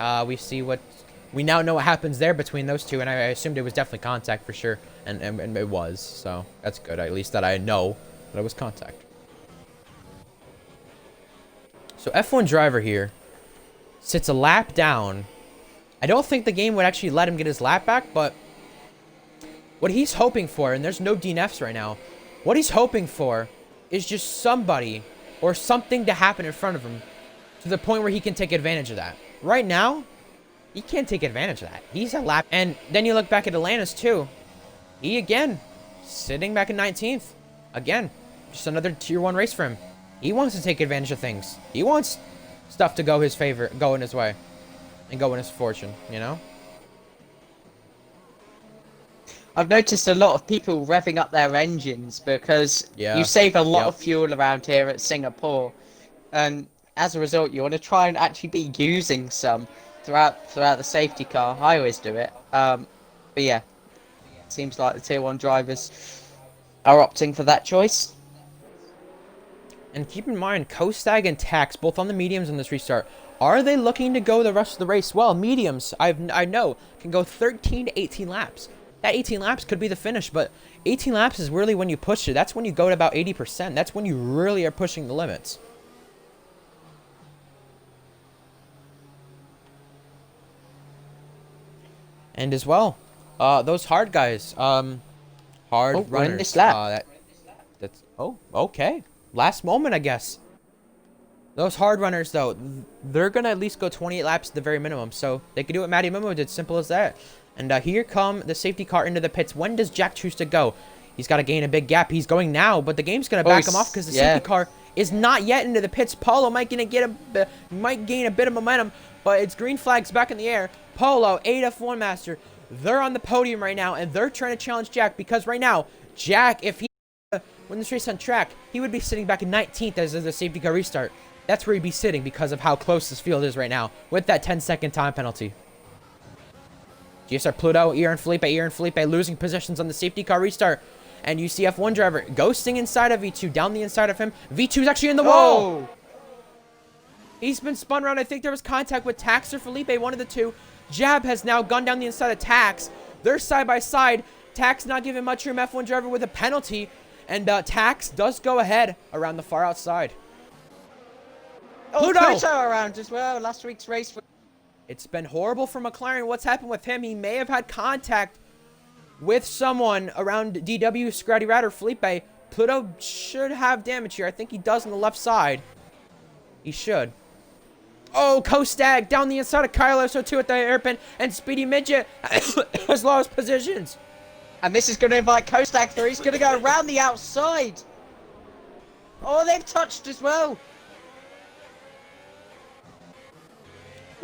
We now know what happens there between those 2, and I assumed it was definitely contact for sure, and it was, so that's good, at least that I know that it was contact. So F1 driver here sits a lap down. I don't think the game would actually let him get his lap back, but what he's hoping for, and there's no DNFs right now, what he's hoping for is just somebody or something to happen in front of him to the point where he can take advantage of that. Right now, he can't take advantage of that. He's a lap. And then you look back at Atlantis, too. He, again, sitting back in 19th. Again, just another Tier 1 race for him. He wants to take advantage of things. He wants stuff to go his favor, go in his way. And go in his fortune, you know? I've noticed a lot of people revving up their engines because you save a lot of fuel around here at Singapore. And as a result, you want to try and actually be using some throughout the safety car. I always do it. But yeah, it seems like the Tier 1 drivers are opting for that choice. And keep in mind, Kostag and Tax, both on the mediums in this restart, are they looking to go the rest of the race? Well, mediums, I know, can go 13 to 18 laps. That 18 laps could be the finish, but 18 laps is really when you push it. That's when you go to about 80%. That's when you really are pushing the limits. And as well, those hard guys, hard runners. This lap. That's okay. Last moment, I guess. Those hard runners, though, they're gonna at least go 28 laps at the very minimum, so they could do what Matty Momo did. Simple as that. And here come the safety car into the pits. When does Jack choose to go? He's got to gain a big gap. He's going now, but the game's gonna back him off because the safety car is not yet into the pits. Polo might gain a bit of momentum, but it's green flags back in the air. Polo, AF1 Master, they're on the podium right now, and they're trying to challenge Jack because right now, Jack, if he win this race on track, he would be sitting back in 19th as the safety car restart. That's where he'd be sitting because of how close this field is right now with that 10-second time penalty. GSR Pluto, Ian Felipe losing positions on the safety car restart. And you see F1 driver ghosting inside of V2, down the inside of him. V2's actually in the wall. Oh. He's been spun around. I think there was contact with Tax or Felipe, one of the two. Jab has now gone down the inside of Tax. They're side by side. Tax not giving much room. F1 driver with a penalty. And Tax does go ahead around the far outside. Oh, Pluto around as well. Last week's race. It's been horrible for McLaren. What's happened with him? He may have had contact with someone around DW, Scratty Rat, or Felipe. Pluto should have damage here. I think he does on the left side. He should. Oh, Kostag down the inside of Kyle SO2 at the hairpin, and Speedy Midget has lost positions. And this is going to invite Kostag through. He's going to go around the outside. Oh, they've touched as well.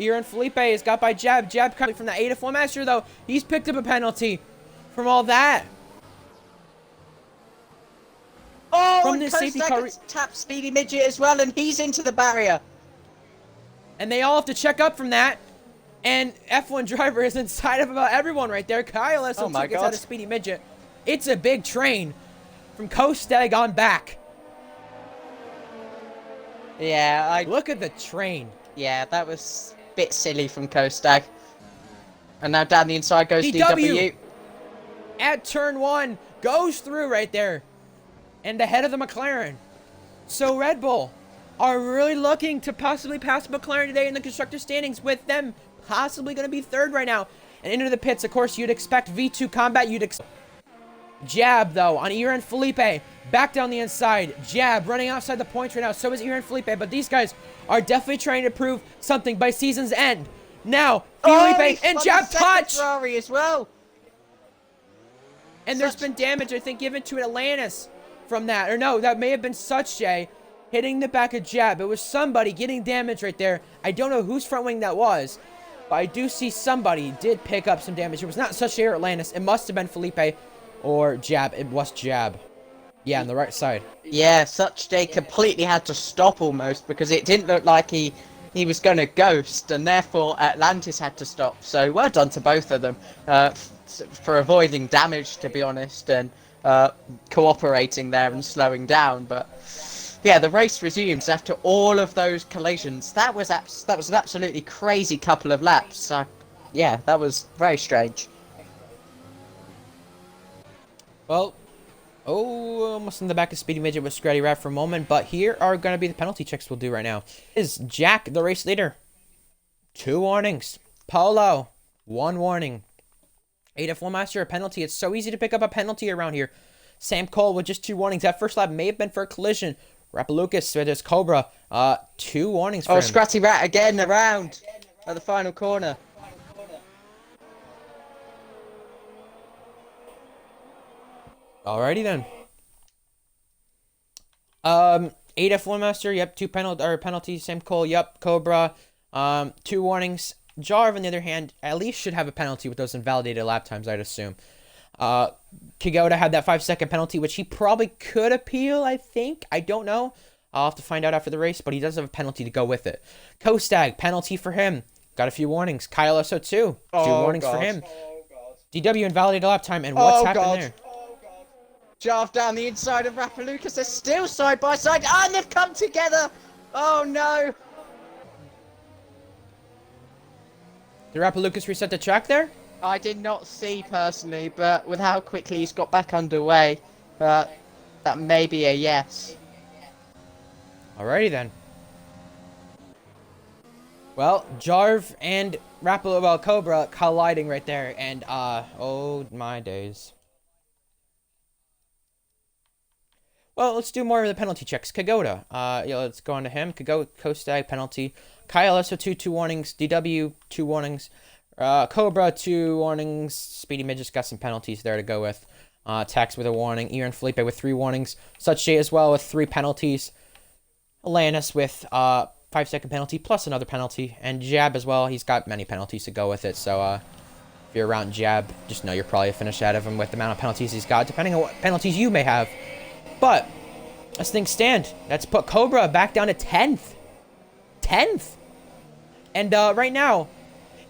Aaron Felipe is got by Jab. Jab coming from the A-F1 Master, though. He's picked up a penalty from all that. Oh, from and this safety car. Tapped Speedy Midget as well, and he's into the barrier. And they all have to check up from that. And F1 driver is inside of about everyone right there. Kyle SO2 gets out of Speedy Midget. It's a big train from Kostag on back. Yeah, Look at the train. Yeah, that was a bit silly from Kostag. And now down the inside goes DW. At turn 1. Goes through right there. And ahead of the McLaren. So Red Bull are really looking to possibly pass McLaren today in the constructor standings, with them possibly going to be third right now. And into the pits, of course, you'd expect V2 Combat. Jab, though, on Aaron Felipe. Back down the inside. Jab running outside the points right now. So is Aaron Felipe. But these guys are definitely trying to prove something by season's end. Now, Felipe and Jab touch. Ferrari as well. And there's been damage, I think, given to Atlantis from that. Or no, that may have been Such Jay hitting the back of Jab. It was somebody getting damage right there. I don't know whose front wing that was, but I do see somebody did pick up some damage. It was not Such Jay or Atlantis. It must have been Felipe or Jab. It was Jab. Yeah, on the right side. Yeah, Such Jay completely had to stop almost, because it didn't look like he was going to ghost, and therefore Atlantis had to stop. So well done to both of them for avoiding damage, to be honest, and cooperating there and slowing down. But yeah, the race resumes after all of those collisions. That was an absolutely crazy couple of laps. Yeah, that was very strange. Well, almost in the back of Speedy Midget with Scratty Rat for a moment, but here are going to be the penalty checks we'll do right now. Is Jack the race leader? 2 warnings. Polo, 1 warning. AF1 Master, a penalty. It's so easy to pick up a penalty around here. Sam Cole with just 2 warnings. That first lap may have been for a collision. Rapalucas with his Cobra, 2 warnings for him. Oh, Scratty Rat again around at the final corner. Alrighty then. 8F1 Master, yep, 2 penalties. Sam Cole, yep. Cobra, 2 warnings. Jarv, on the other hand, at least should have a penalty with those invalidated lap times, I'd assume. Kigoda had that 5-second penalty, which he probably could appeal, I think. I don't know. I'll have to find out after the race, but he does have a penalty to go with it. Kostag, penalty for him. Got a few warnings. Kyle SO2, 2 warnings for him. DW, invalidated lap time, and what's happened there? Jarv down the inside of Rapalucas. They're still side by side, and they've come together. Oh no! Did Rapalucas reset the track there? I did not see personally, but with how quickly he's got back underway, that may be a yes. Alrighty then. Well, Jarv and Cobra colliding right there, and oh my days. Well, let's do more of the penalty checks. Kagoda, yeah, let's go on to him. Kostag, penalty. Kyle SO2, 2 warnings. DW, 2 warnings. Cobra, 2 warnings. Speedy Midget's got some penalties there to go with. Tax with a warning. Aaron Felipe with 3 warnings. Such Jay as well with 3 penalties. Atlantis with 5-second penalty plus another penalty. And Jab as well. He's got many penalties to go with it. So if you're around Jab, just know you're probably a finish out of him with the amount of penalties he's got, depending on what penalties you may have. But as things stand, that's put Cobra back down to 10th. 10th. And right now,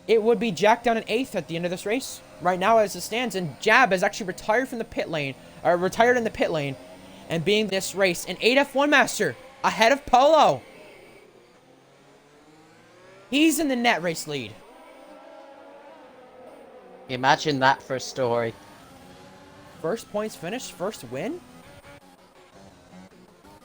it would be Jack down in 8th at the end of this race. Right now, as it stands, and Jab has actually retired from the pit lane retired in the pit lane, and being this race, an 8F1 Master ahead of Polo. He's in the net race lead. Imagine that for a story. First points finish, first win.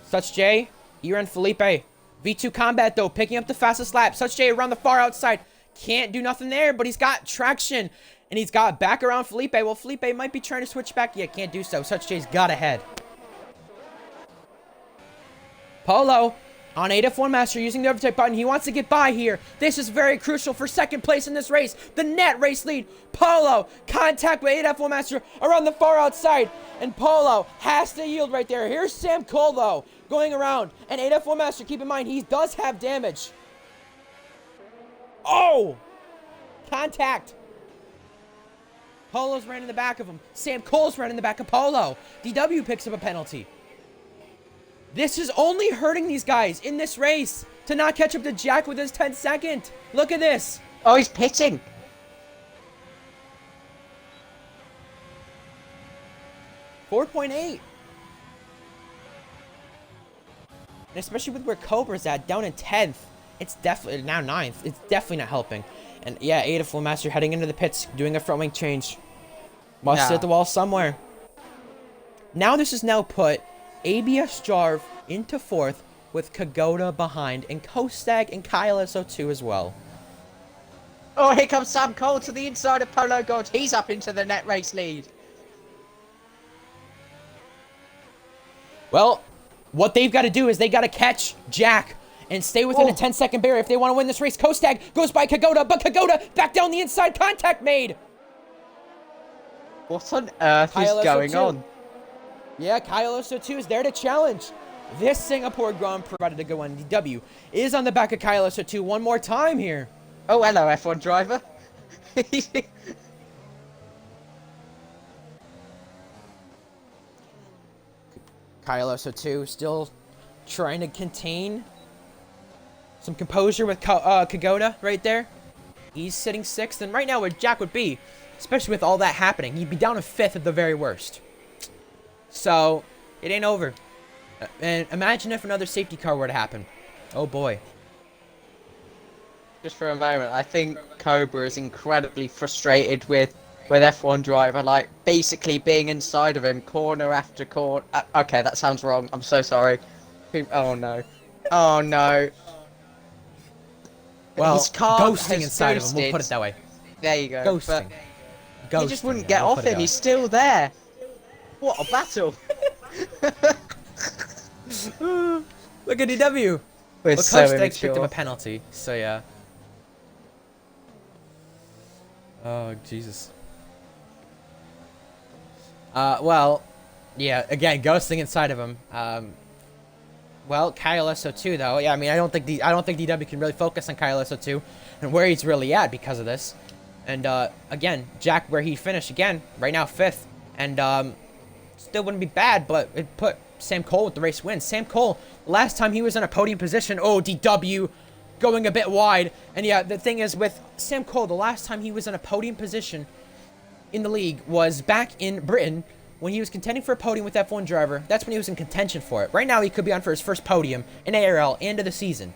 Such J, Iran Felipe. V2 Combat, though, picking up the fastest lap. Such J around the far outside. Can't do nothing there, but he's got traction. And he's got back around Felipe. Well, Felipe might be trying to switch back. Yeah, can't do so. Such J's got ahead. Polo on 8F1 Master using the overtake button. He wants to get by here. This is very crucial for second place in this race. The net race lead. Polo, contact with 8F1 Master around the far outside. And Polo has to yield right there. Here's Sam Cole, though, going around. And 8F1 Master, keep in mind, he does have damage. Oh! Contact. Polo's ran in the back of him. Sam Cole's ran in the back of Polo. DW picks up a penalty. This is only hurting these guys in this race to not catch up to Jack with his 10-second. Look at this. Oh, he's pitting. .8. And especially with where Cobra's at, down in 10th. It's definitely, now 9th. It's definitely not helping. And yeah, 8F1 Master heading into the pits, doing a front wing change. Must hit the wall somewhere. Now this is now put ABS Jarv into 4th with Kagoda behind, and Kostag and Kyle SO2 as well. Oh, here comes Sam Cole to the inside of Polo God. He's up into the net race lead. Well, what they've got to do is they got to catch Jack and stay within a 10-second barrier if they want to win this race. Kostag goes by Kagoda, but Kagoda back down the inside. Contact made. What on earth is going on? Yeah, Kyle SO2 is there to challenge. This Singapore Grand Prix about to go on. DW is on the back of Kyle SO2 one more time here. Oh, hello, F1 driver. Kyle SO2 still trying to contain some composure with Kagoda right there. He's sitting 6th, and right now where Jack would be, especially with all that happening, he'd be down to 5th at the very worst. So, it ain't over. And imagine if another safety car were to happen. Oh boy. Just for a moment, I think Cobra is incredibly frustrated with F1 driver, like, basically being inside of him, corner after corner. Okay, that sounds wrong. I'm so sorry. Oh no. Oh no. Well, his car ghosting inside of him, we'll put it that way. There you go. Ghosting. He just wouldn't get off him, he's still there. What a battle. Look at DW. We're Well, so Coach picked immature. up a penalty, so yeah. Oh, Jesus. Well, yeah, again, ghosting inside of him. Well, Kyle SO2 though. Yeah, I mean, I don't think DW can really focus on Kyle SO2 and where he's really at because of this. And again, Jack where he finished again, right now 5th, and still wouldn't be bad, but it put Sam Cole with the race win. Sam Cole, last time he was in a podium position, oh, DW going a bit wide. And yeah, the thing is with Sam Cole, the last time he was in a podium position in the league was back in Britain when he was contending for a podium with F1 driver. That's when he was in contention for it. Right now, he could be on for his first podium in ARL and of the season.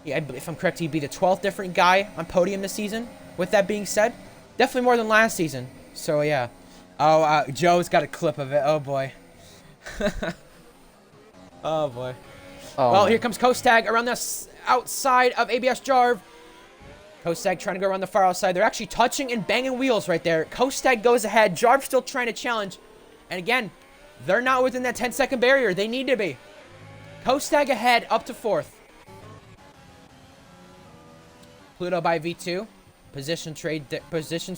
Yeah, if I'm correct, he'd be the 12th different guy on podium this season. With that being said, definitely more than last season. So yeah. Oh, Joe's got a clip of it. Oh boy. Oh boy. Oh, well, man. here comes Kostag around the outside of ABS Jarv. Kostag trying to go around the far outside. They're actually touching and banging wheels right there. Kostag goes ahead. Jarv still trying to challenge. And again, they're not within that 10-second barrier. They need to be. Kostag ahead up to 4th. Pluto by V2. Positions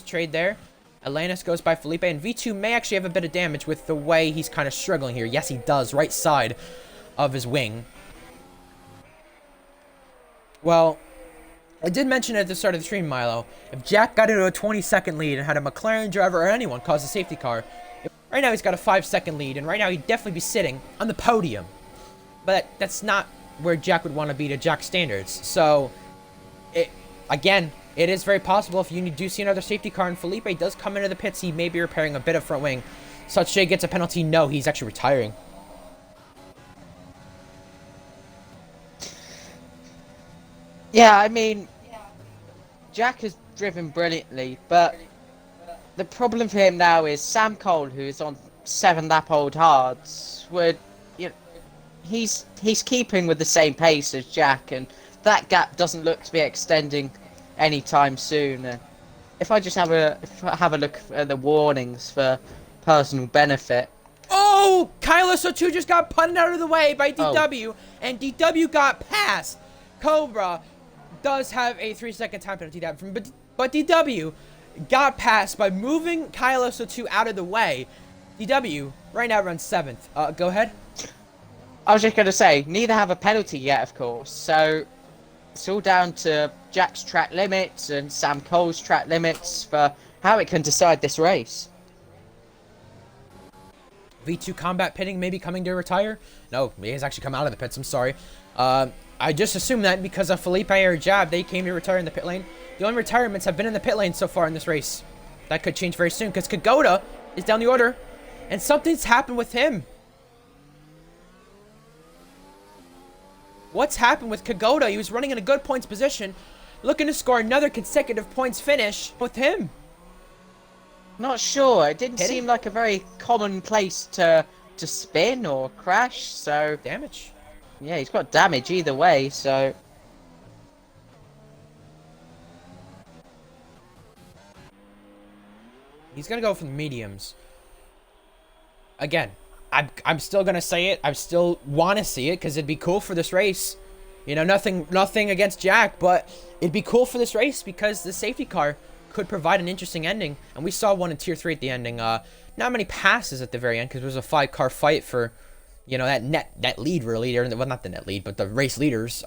trade there. Atlantis goes by Felipe, and V2 may actually have a bit of damage with the way he's kind of struggling here. Yes, he does. Right side of his wing. Well, I did mention at the start of the stream, Milo, if Jack got into a 20-second lead and had a McLaren driver or anyone cause a safety car, right now he's got a 5-second lead, and right now he'd definitely be sitting on the podium. But that's not where Jack would want to be to Jack standards. So, again, it is very possible if you do see another safety car and Felipe does come into the pits, he may be repairing a bit of front wing. Such gets a penalty. No, he's actually retiring. Yeah, I mean, Jack has driven brilliantly, but the problem for him now is Sam Cole, who is on 7-lap-old hards, he's keeping with the same pace as Jack, and that gap doesn't look to be extending anytime soon. If I just have a look at the warnings for personal benefit. Oh, Kylo So2 just got punted out of the way by DW, and DW got past. Cobra does have a 3-second time penalty, but DW got past by moving Kylo So2 out of the way. DW right now runs 7th. Go ahead. I was just going to say, neither have a penalty yet, of course, so it's all down to Jack's track limits and Sam Cole's track limits for how it can decide this race. V2 Combat pitting maybe coming to retire? No, he has actually come out of the pits, I'm sorry. I just assumed that because of Felipe or Jab, they came to retire in the pit lane. The only retirements have been in the pit lane so far in this race. That could change very soon because Kagoda is down the order, and something's happened with him. What's happened with Kagoda? He was running in a good points position, looking to score another consecutive points finish with him. Not sure. It didn't seem like a very common place to spin or crash, so... Damage. Yeah, he's got damage either way, so... He's going to go for the mediums. Again, I'm still going to say it. I still want to see it because it'd be cool for this race. You know, nothing against Jack, but it'd be cool for this race because the safety car could provide an interesting ending. And we saw one in Tier 3 at the ending. Not many passes at the very end because it was a 5-car fight for... You know, that net lead, really. Well, not the net lead, but the race leaders.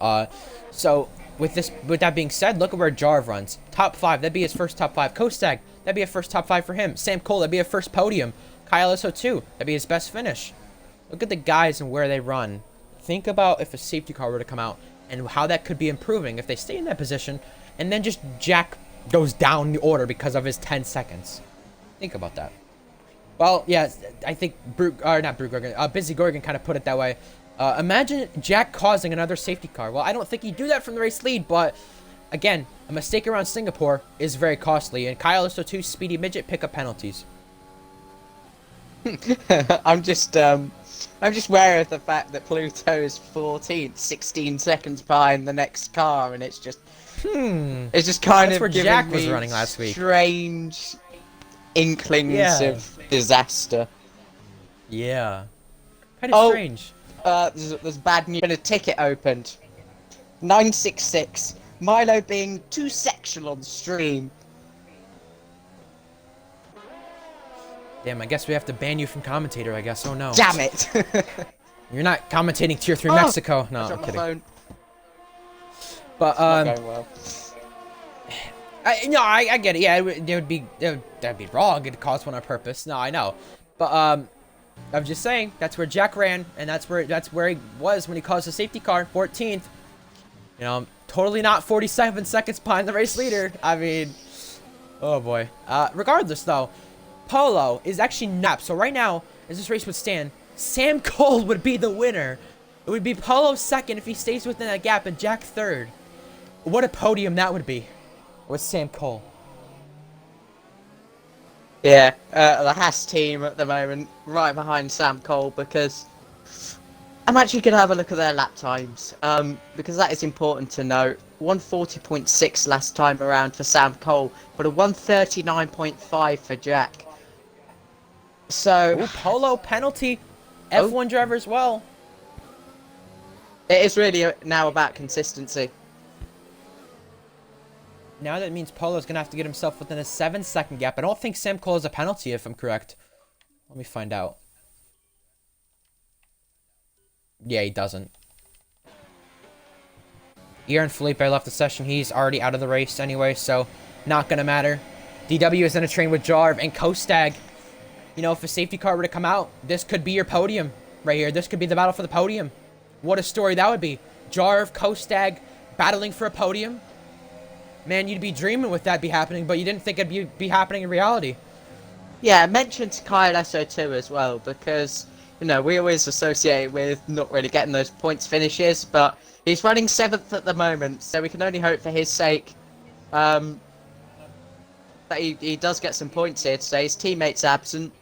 So, with that being said, look at where Jarv runs. Top 5, that'd be his first top 5. Kostag, that'd be a first top 5 for him. Sam Cole, that'd be a first podium. Kyle So2, that'd be his best finish. Look at the guys and where they run. Think about if a safety car were to come out and how that could be improving if they stay in that position. And then just Jack goes down the order because of his 10 seconds. Think about that. Well, yeah, I think Busy Gorgon kind of put it that way. Imagine Jack causing another safety car. Well, I don't think he'd do that from the race lead, but again, a mistake around Singapore is very costly, and Kyle So2 Speedy Midget pick up penalties. I'm just wary of the fact that Pluto is 14th, 16 seconds behind the next car, and it's just kind of where giving Jack was me running last week. Strange inklings of disaster. Yeah. Kind of strange. There's bad news. Been a ticket opened. 966. Milo being too sexual on stream. Damn, I guess we have to ban you from commentator, I guess. Oh no. Damn it. You're not commentating Tier 3 Mexico. No, I'm kidding. But, not going well. I get it. Yeah, that'd be wrong. It'd cause one on purpose. No, I know. But I'm just saying that's where Jack ran, and that's where he was when he caused the safety car, 14th. You know, totally not 47 seconds behind the race leader. I mean, oh boy. Regardless though, Polo is actually not. So right now, as this race would stand, Sam Cole would be the winner. It would be Polo second if he stays within that gap, and Jack third. What a podium that would be. With Sam Cole. Yeah, the Haas team at the moment, right behind Sam Cole, because I'm actually going to have a look at their lap times, because that is important to note. 140.6 last time around for Sam Cole, but a 139.5 for Jack. So... Ooh, Polo penalty. F1 driver as well. It is really now about consistency. Now that means Polo's going to have to get himself within a 7-second gap. I don't think Sam Cole has a penalty, if I'm correct. Let me find out. Yeah, he doesn't. Aaron Felipe left the session. He's already out of the race anyway, so not going to matter. DW is in a train with Jarv and Kostag. You know, if a safety car were to come out, this could be your podium right here. This could be the battle for the podium. What a story that would be. Jarv, Kostag battling for a podium. Man, you'd be dreaming with that be happening, but you didn't think it'd be happening in reality. Yeah, mention to Kyle SO2 as well, because, you know, we always associate it with not really getting those points finishes, but he's running 7th at the moment, so we can only hope for his sake that he does get some points here today. His teammate's absent,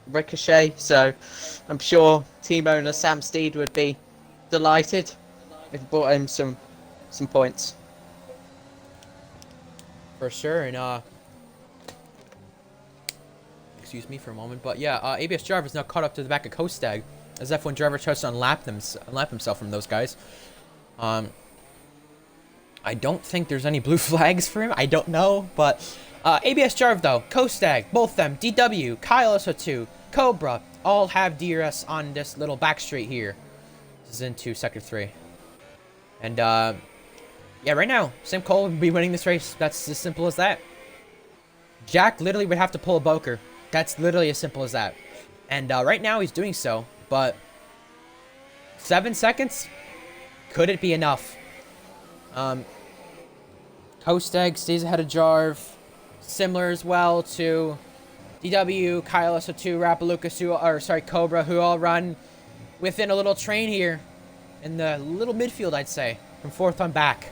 Ricochet, so I'm sure team owner Sam Steed would be delighted if he brought him some points. For sure, and excuse me for a moment, but yeah, ABS driver is now caught up to the back of Kostag as F1 driver tries to unlap himself from those guys. I don't think there's any blue flags for him. I don't know, but ABS Jarv though, Kostag, both them, DW, Kyle SO2, Cobra, all have DRS on this little back straight here. This is into Sector 3. And yeah, right now, Sam Cole would be winning this race. That's as simple as that. Jack literally would have to pull a Boker. That's literally as simple as that. And right now he's doing so, but 7 seconds? Could it be enough? Kostag stays ahead of Jarv. Similar as well to DW, Kyle SO2, Rappalucas, Cobra, who all run within a little train here. In the little midfield, I'd say. From 4th on back.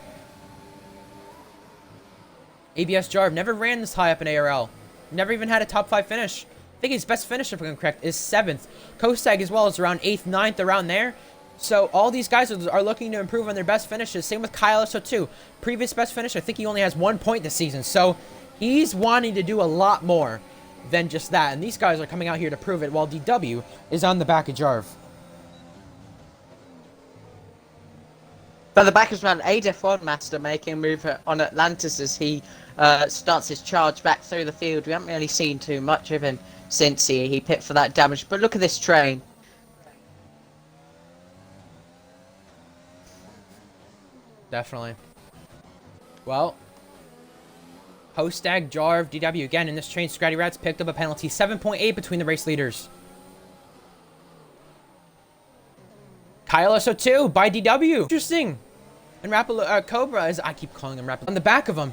ABS Jarv never ran this high up in ARL. Never even had a top 5 finish. I think his best finish, if I'm correct, is 7th. Kostag as well is around 8th, 9th, around there. So all these guys are looking to improve on their best finishes. Same with Kyle SO2. Previous best finish, I think he only has 1 point this season. So he's wanting to do a lot more than just that. And these guys are coming out here to prove it while DW is on the back of Jarv. But the back is around ADF1 Master making a move on Atlantis as he starts his charge back through the field. We haven't really seen too much of him since he pit for that damage. But look at this train. Definitely. Well, Kostag, Jarv, DW again in this train. Scratty Rats picked up a penalty. 7.8 between the race leaders. Kyle SO2 by DW. Interesting. And Cobra, as I keep calling him on the back of him.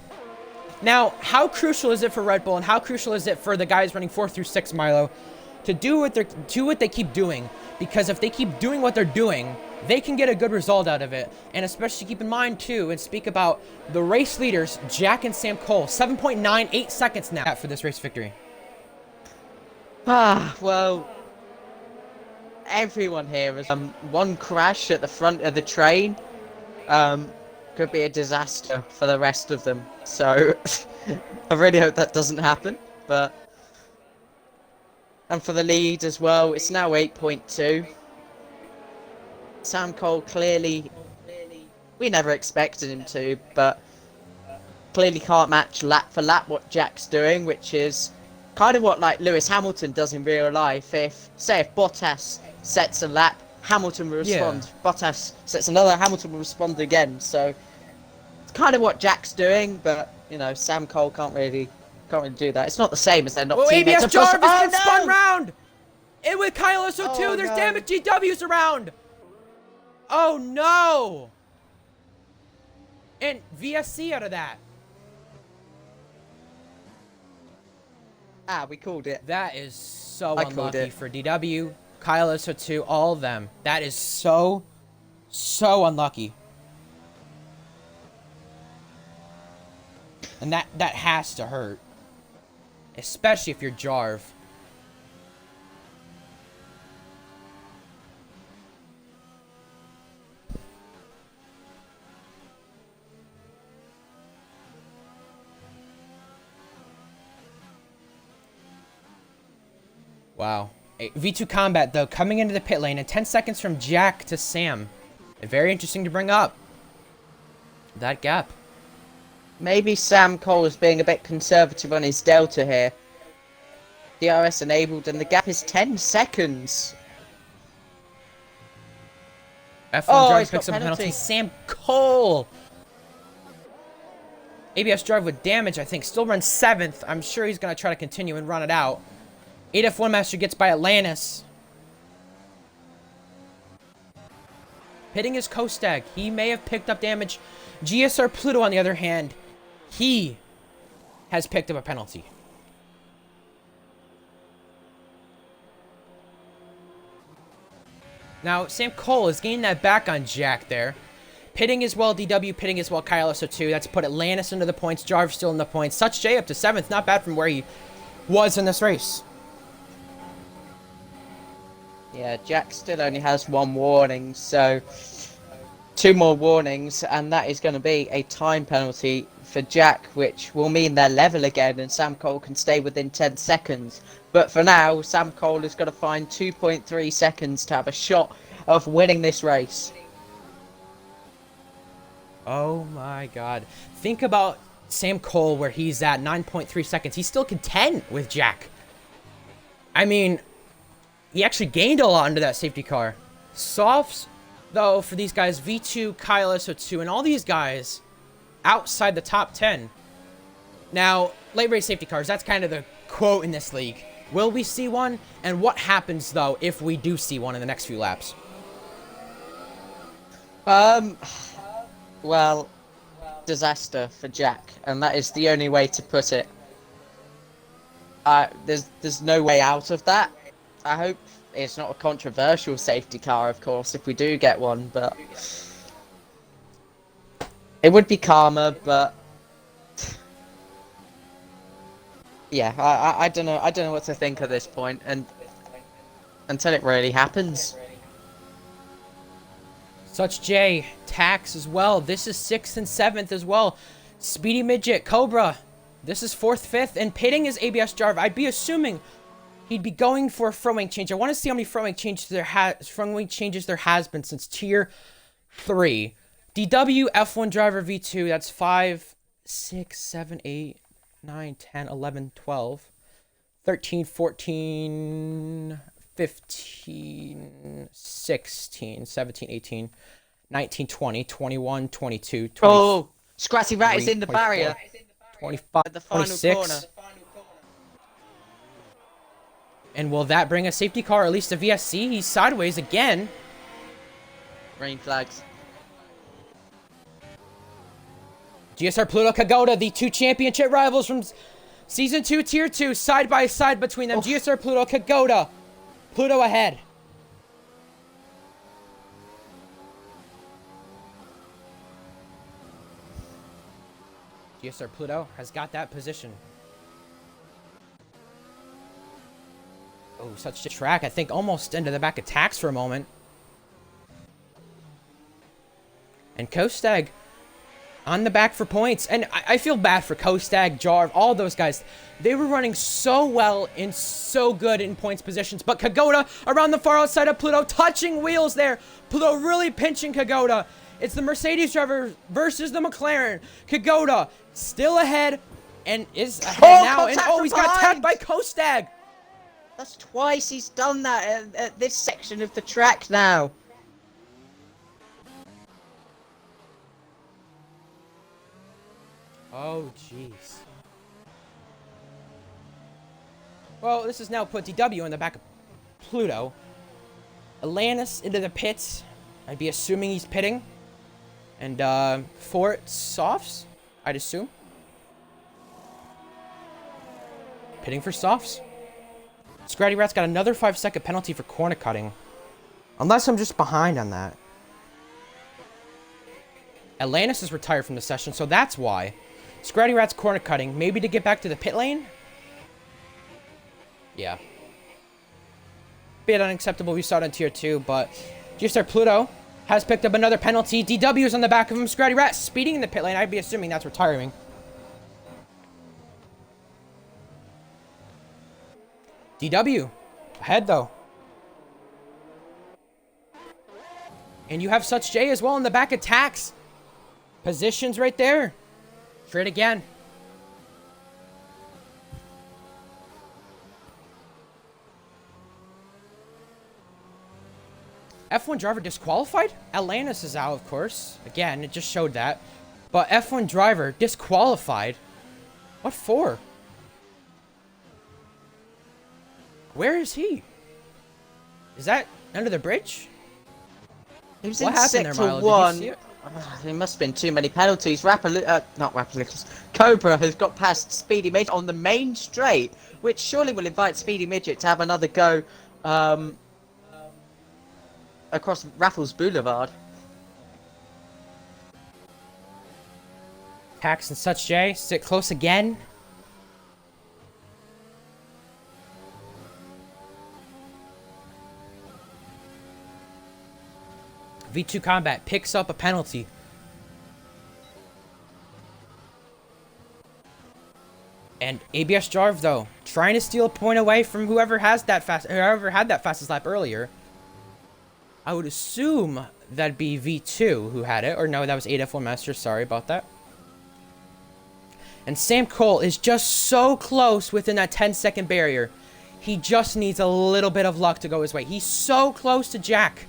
Now, how crucial is it for Red Bull and how crucial is it for the guys running 4 through 6, Milo, to do what they keep doing? Because if they keep doing what they're doing, they can get a good result out of it. And especially keep in mind, too, and speak about the race leaders, Jack and Sam Cole. 7.98 seconds now for this race victory. Well, everyone here is one crash at the front of the train could be a disaster for the rest of them. So I really hope that doesn't happen. And for the lead as well, it's now 8.2. Sam Cole clearly, we never expected him to, but clearly can't match lap for lap what Jack's doing, which is kind of what like Lewis Hamilton does in real life. If Bottas sets a lap, Hamilton will respond. Yeah. Bottas sets another, Hamilton will respond again. So it's kind of what Jack's doing, but you know, Sam Cole can't really do that. It's not the same as they're not teammates. ABS Jarvis gets spun round! And with Kyle SO2, there's damage GW's around! Oh no! And VSC out of that. We called it. That is so unlucky for DW, Kyle SO2, all of them. That is so unlucky. And that has to hurt. Especially if you're Jarv. Wow. V2 Combat, though, coming into the pit lane, and 10 seconds from Jack to Sam. Very interesting to bring up. That gap. Maybe Sam Cole is being a bit conservative on his delta here. DRS enabled, and the gap is 10 seconds. F1 Jarv picks up a penalty. Sam Cole! ABS Jarv with damage, I think, still runs 7th. I'm sure he's going to try to continue and run it out. 8F1 Master gets by Atlantis. Pitting his Kostag. He may have picked up damage. GSR Pluto, on the other hand, he has picked up a penalty. Now, Sam Cole is gaining that back on Jack there. Pitting as well, DW, pitting as well, Kyle SO2. That's put Atlantis into the points, Jarv still in the points. Such J up to 7th, not bad from where he was in this race. Yeah, Jack still only has 1 warning, so 2 more warnings, and that is going to be a time penalty for Jack, which will mean they're level again and Sam Cole can stay within 10 seconds. But for now, Sam Cole has got to find 2.3 seconds to have a shot of winning this race. Oh my god. Think about Sam Cole where he's at 9.3 seconds. He's still content with Jack. I mean, he actually gained a lot into that safety car. Softs, though, for these guys, V2, Kyle SO2, and all these guys outside the top 10. Now, late race safety cars, that's kind of the quote in this league. Will we see one? And what happens, though, if we do see one in the next few laps? Well, disaster for Jack, and that is the only way to put it. There's no way out of that. I hope it's not a controversial safety car, of course, if we do get one, but it would be karma, but yeah, I don't know. I don't know what to think at this point, and until it really happens. Such J, Tax as well. This is 6th and 7th as well. Speedy Midget, Cobra. This is 4th, 5th, and pitting is ABS Jarv. I'd be assuming he'd be going for a front wing change. I want to see how many front wing changes there has been since Tier 3. DW, F1 driver, V2. That's 5, 6, 7, 8, 9, 10, 11, 12, 13, 14, 15, 16, 17, 18, 19, 20, 21, 22, 23. Oh, Scratchy Rat is in the barrier. 25, At the final 26. corner. And will that bring a safety car, or at least a VSC? He's sideways again. Green flags. GSR Pluto Kagoda, the 2 championship rivals from Season 2, Tier 2, side by side between them. GSR Pluto Kagoda. Pluto ahead. GSR Pluto has got that position. Oh, such a track. I think almost into the back of Tax for a moment. And Kostag on the back for points. And I feel bad for Kostag, Jarv, all those guys. They were running so well and so good in points positions. But Kagoda around the far outside of Pluto, touching wheels there. Pluto really pinching Kagoda. It's the Mercedes driver versus the McLaren. Kagoda still ahead and is ahead now. And he's got tagged by Kostag. That's twice he's done that at this section of the track now. Oh, jeez. Well, this has now put DW in the back of Pluto. Atlantis into the pits. I'd be assuming he's pitting. And, Fort Softs, I'd assume. Pitting for Softs. Scratty Rat's got another 5-second penalty for corner cutting. Unless I'm just behind on that. Atlantis is retired from the session, so that's why. Scratty Rat's corner cutting, maybe to get back to the pit lane? Yeah. Bit unacceptable, we saw it in Tier 2, but GSR Pluto has picked up another penalty. DW is on the back of him. Scratty Rat speeding in the pit lane. I'd be assuming that's retiring. DW ahead, though. And you have Such J as well in the back of Tax. Positions right there. Straight again. F1 driver disqualified? Atlantis is out, of course. Again, it just showed that. But F1 driver disqualified? What for? Where is he? Is that under the bridge? He was What in happened there, sector Milo? Did you 1. see it? There must have been too many penalties. Not Rappalicus. Cobra has got past Speedy Midget on the main straight, which surely will invite Speedy Midget to have another go across Raffles Boulevard. Tax and Such J sit close again. V2 Combat picks up a penalty. And ABS Jarv, though, trying to steal a point away from whoever had that fastest lap earlier. I would assume that'd be V2 who had it. Or no, that was AF1 Master. Sorry about that. And Sam Cole is just so close within that 10-second barrier. He just needs a little bit of luck to go his way. He's so close to Jack.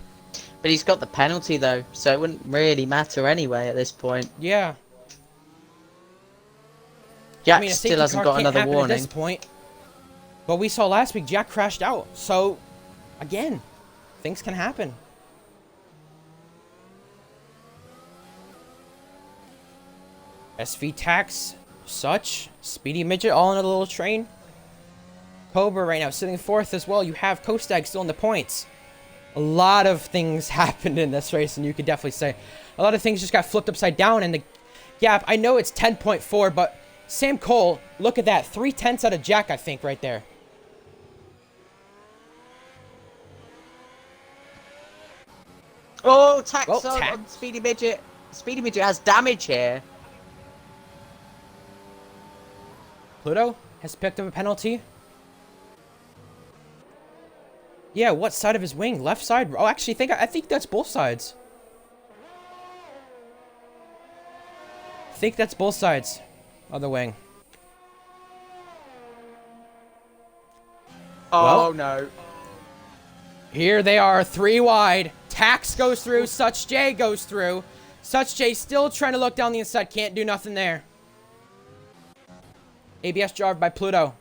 But he's got the penalty, though, so it wouldn't really matter anyway at this point. Yeah. Jack still hasn't got another warning. At this point. But we saw last week, Jack crashed out. So, again, things can happen. SV Tax, Such, Speedy Midget, all in a little train. Cobra right now sitting fourth as well. You have Kostag still in the points. A lot of things happened in this race, and you could definitely say a lot of things just got flipped upside down. And the gap, I know it's 10.4, but Sam Cole, look at that. 3/10 out of Jack, I think, right there. Oh, Tax on Speedy Midget. Speedy Midget has damage here. Pluto has picked up a penalty. Yeah, what side of his wing? Left side? Oh, actually, I think that's both sides. I think that's both sides of the wing. Oh, well, no. Here they are, 3 wide. Tax goes through. Such J goes through. Such J still trying to look down the inside. Can't do nothing there. ABS Jarv by Pluto.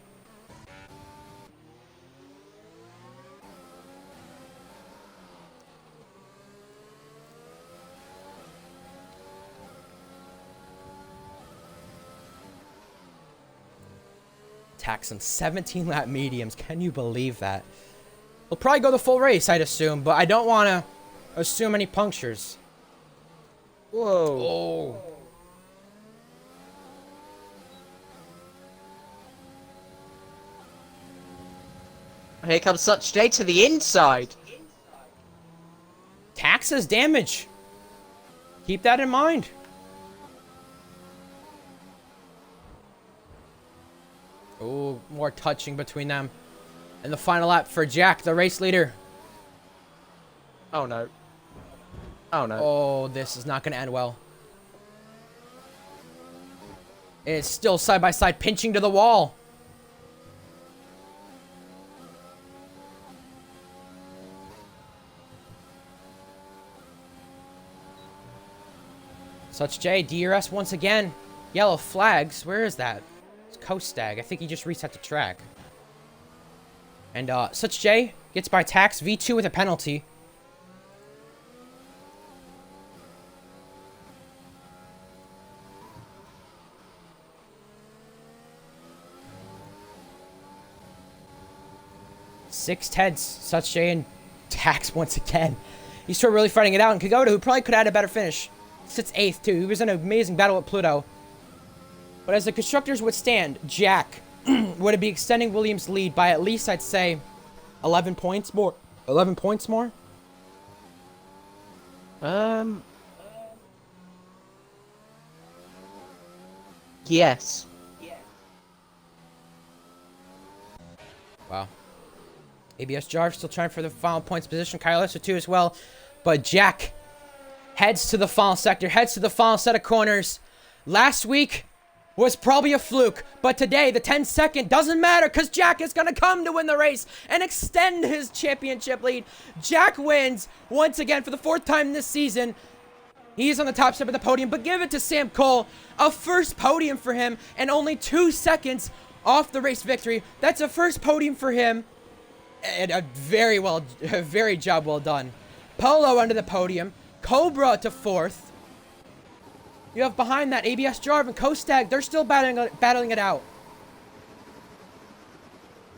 Tax on 17 lap mediums. Can you believe that? He'll probably go the full race, I'd assume, but I don't want to assume any punctures. Whoa. Oh. Here comes Such J to the inside. Tax has damage. Keep that in mind. Oh, more touching between them. And the final lap for Jack, the race leader. Oh, no. Oh, no. Oh, this is not going to end well. It's still side by side, pinching to the wall. Such J, DRS once again. Yellow flags. Where is that? It's Kostag. I think he just reset the track. And Such J gets by Tax. V2 with a penalty. Six Teds. Such J and Tax once again. He's still really fighting it out. And Kagoda, who probably could have had a better finish, sits 8th too. He was in an amazing battle with Pluto. But as the constructors would stand, Jack would be extending Williams' lead by at least, I'd say, 11 points more. 11 points more? Yes. Wow. ABS Jarv still trying for the final points position. Kyle Esser too as well. But Jack heads to the final sector, heads to the final set of corners. Last week was probably a fluke, but today the 10-second doesn't matter because Jack is going to come to win the race and extend his championship lead. Jack wins once again for the 4th time this season. He's on the top step of the podium, but give it to Sam Cole. A first podium for him and only 2 seconds off the race victory. That's a first podium for him and a very job well done. Polo under the podium. Cobra to 4th. You have behind that ABS Jarv and Kostag. They're still battling it out.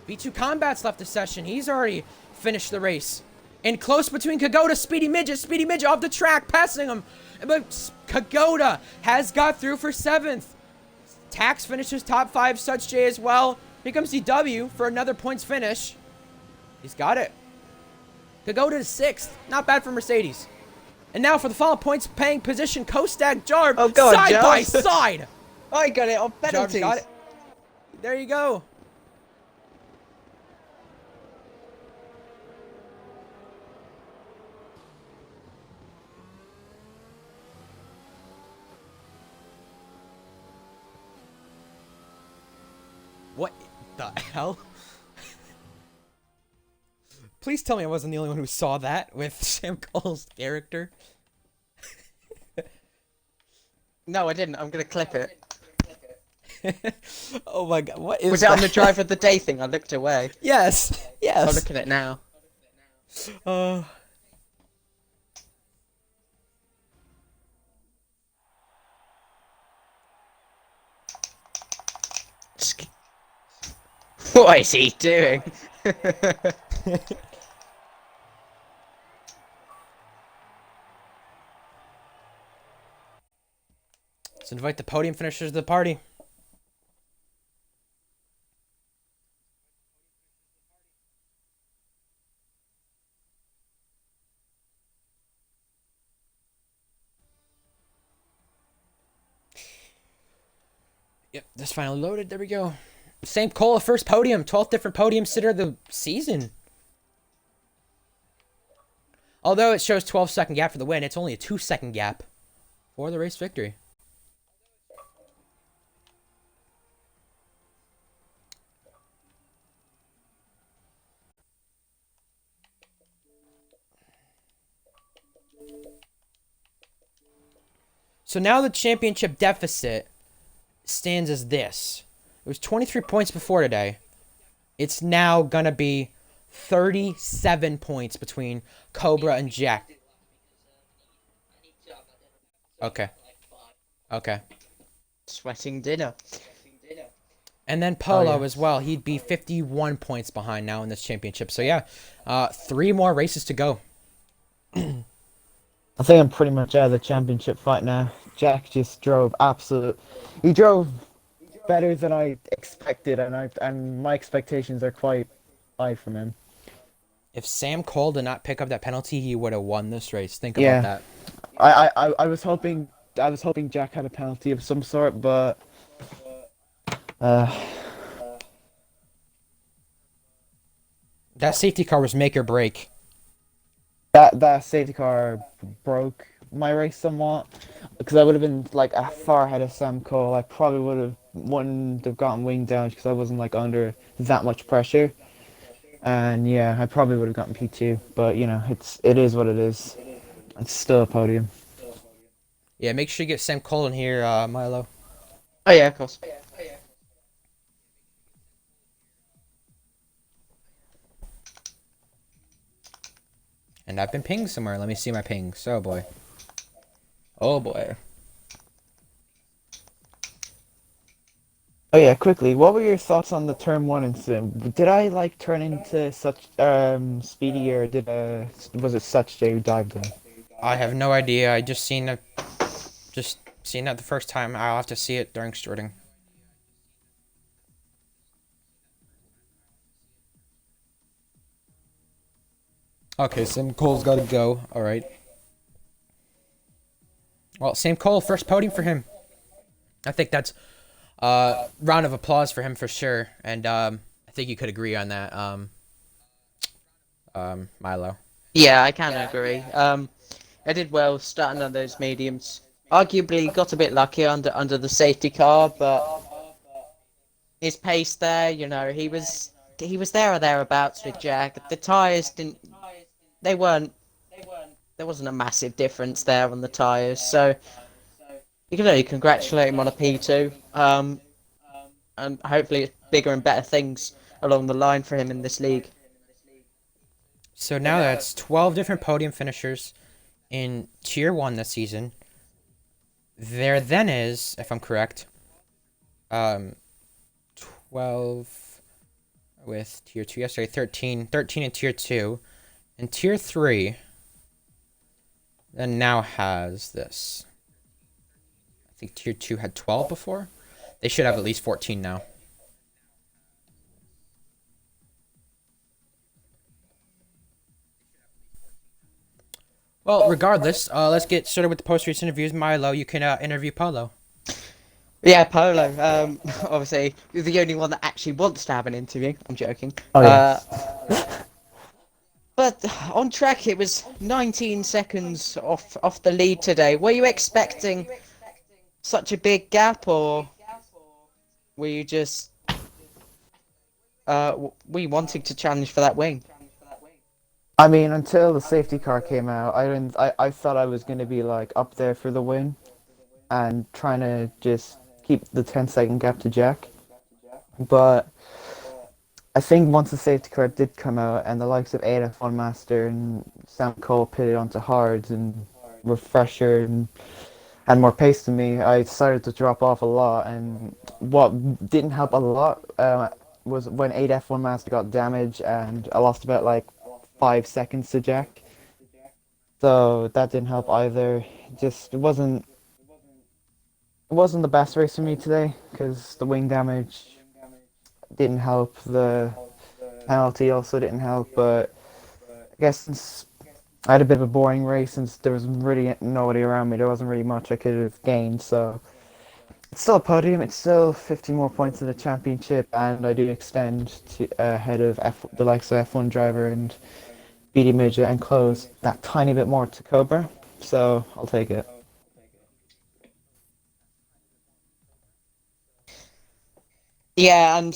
V2 Combat's left the session. He's already finished the race. And close between Kagoda, Speedy Midget off the track, passing him. But Kagoda has got through for 7th. Tax finishes top 5, Such J as well. Here comes DW for another points finish. He's got it. Kagoda is 6th. Not bad for Mercedes. And now for the final points paying position, Kostak Jarb. Oh, God, side Jarb. by side. I got it on penalties. Jarb got it. There you go. What the hell? Please tell me I wasn't the only one who saw that with Sam Cole's character. No, I didn't. I'm gonna clip it. Oh my god, what is Was it that? on the drive of the day thing? I looked away. Yes, yes. I'll look at it now. What is he doing? Let's invite the podium finishers to the party. Yep, this finally loaded. There we go. Sam Cole, first podium. 12th different podium sitter of the season. Although it shows 12-second gap for the win, it's only a 2-second gap for the race victory. So now the championship deficit stands as this. It was 23 points before today. It's now going to be 37 points between Cobra and Jack. Okay. Okay. Sweating dinner. And then Polo as well. He'd be 51 points behind now in this championship. So yeah, 3 more races to go. I think I'm pretty much out of the championship fight now. Jack just drove he drove better than I expected, and my expectations are quite high from him. If Sam Cole did not pick up that penalty, he would have won this race. Think about that. I was hoping Jack had a penalty of some sort, but that safety car was make or break. that safety car broke my race somewhat, because I would have been like far ahead of Sam Cole. I probably wouldn't have gotten winged down because I wasn't like under that much pressure. And yeah, I probably would have gotten P2, but you know, it is what it is. It's still a podium. Yeah, make sure you get Sam Cole in here, Milo. Oh yeah, of course. And I've been pinged somewhere. Let me see my pings. Oh boy. Oh boy. Oh yeah, quickly, what were your thoughts on the turn 1 incident? Did I like turn into such Speedy, or was it Such J who dived in? I have no idea. I just seen that the first time. I'll have to see it during starting. Okay, Sam Cole's got to go. All right. Well, Sam Cole, first podium for him. I think that's round of applause for him for sure. And I think you could agree on that, Milo. Yeah, I can agree. I did well starting on those mediums. Arguably got a bit lucky under the safety car, but his pace there, you know, he was there or thereabouts with Jack. The tyres there wasn't a massive difference there on the tyres, so you can only congratulate him on a P2. And hopefully it's bigger and better things along the line for him in this league. So now that's 12 different podium finishers in Tier 1 this season. There then is, if I'm correct, 12 with Tier 2. Yes, sorry, 13 in Tier 2. And Tier 3 then now has this. I think Tier 2 had 12 before. They should have at least 14 now. Well, regardless, let's get started with the post-race interviews. Milo, you can interview Polo. Yeah, Polo. Obviously, you're the only one that actually wants to have an interview. I'm joking. Oh yes. But on track, it was 19 seconds off the lead today. Were you expecting such a big gap, or were you just were you wanting to challenge for that wing? I mean, until the safety car came out, I didn't. I thought I was gonna be like up there for the win, and trying to just keep the 10-second gap to Jack. But I think once the safety car did come out, and the likes of Ada Fun Master and Sam Cole pitted onto hards and were fresher and had more pace than me, I started to drop off a lot. And what didn't help a lot was when 8F1 Master got damaged, and I lost about like 5 seconds to Jack. So that didn't help either. Just it wasn't the best race for me today because the wing damage didn't help. The penalty also didn't help. But I guess since I had a bit of a boring race, since there was really nobody around me, there wasn't really much I could have gained. So it's still a podium. It's still 15 more points in the championship, and I do extend to ahead of the likes of F1 driver and BD Midget, and close that tiny bit more to Cobra. So I'll take it. Yeah, and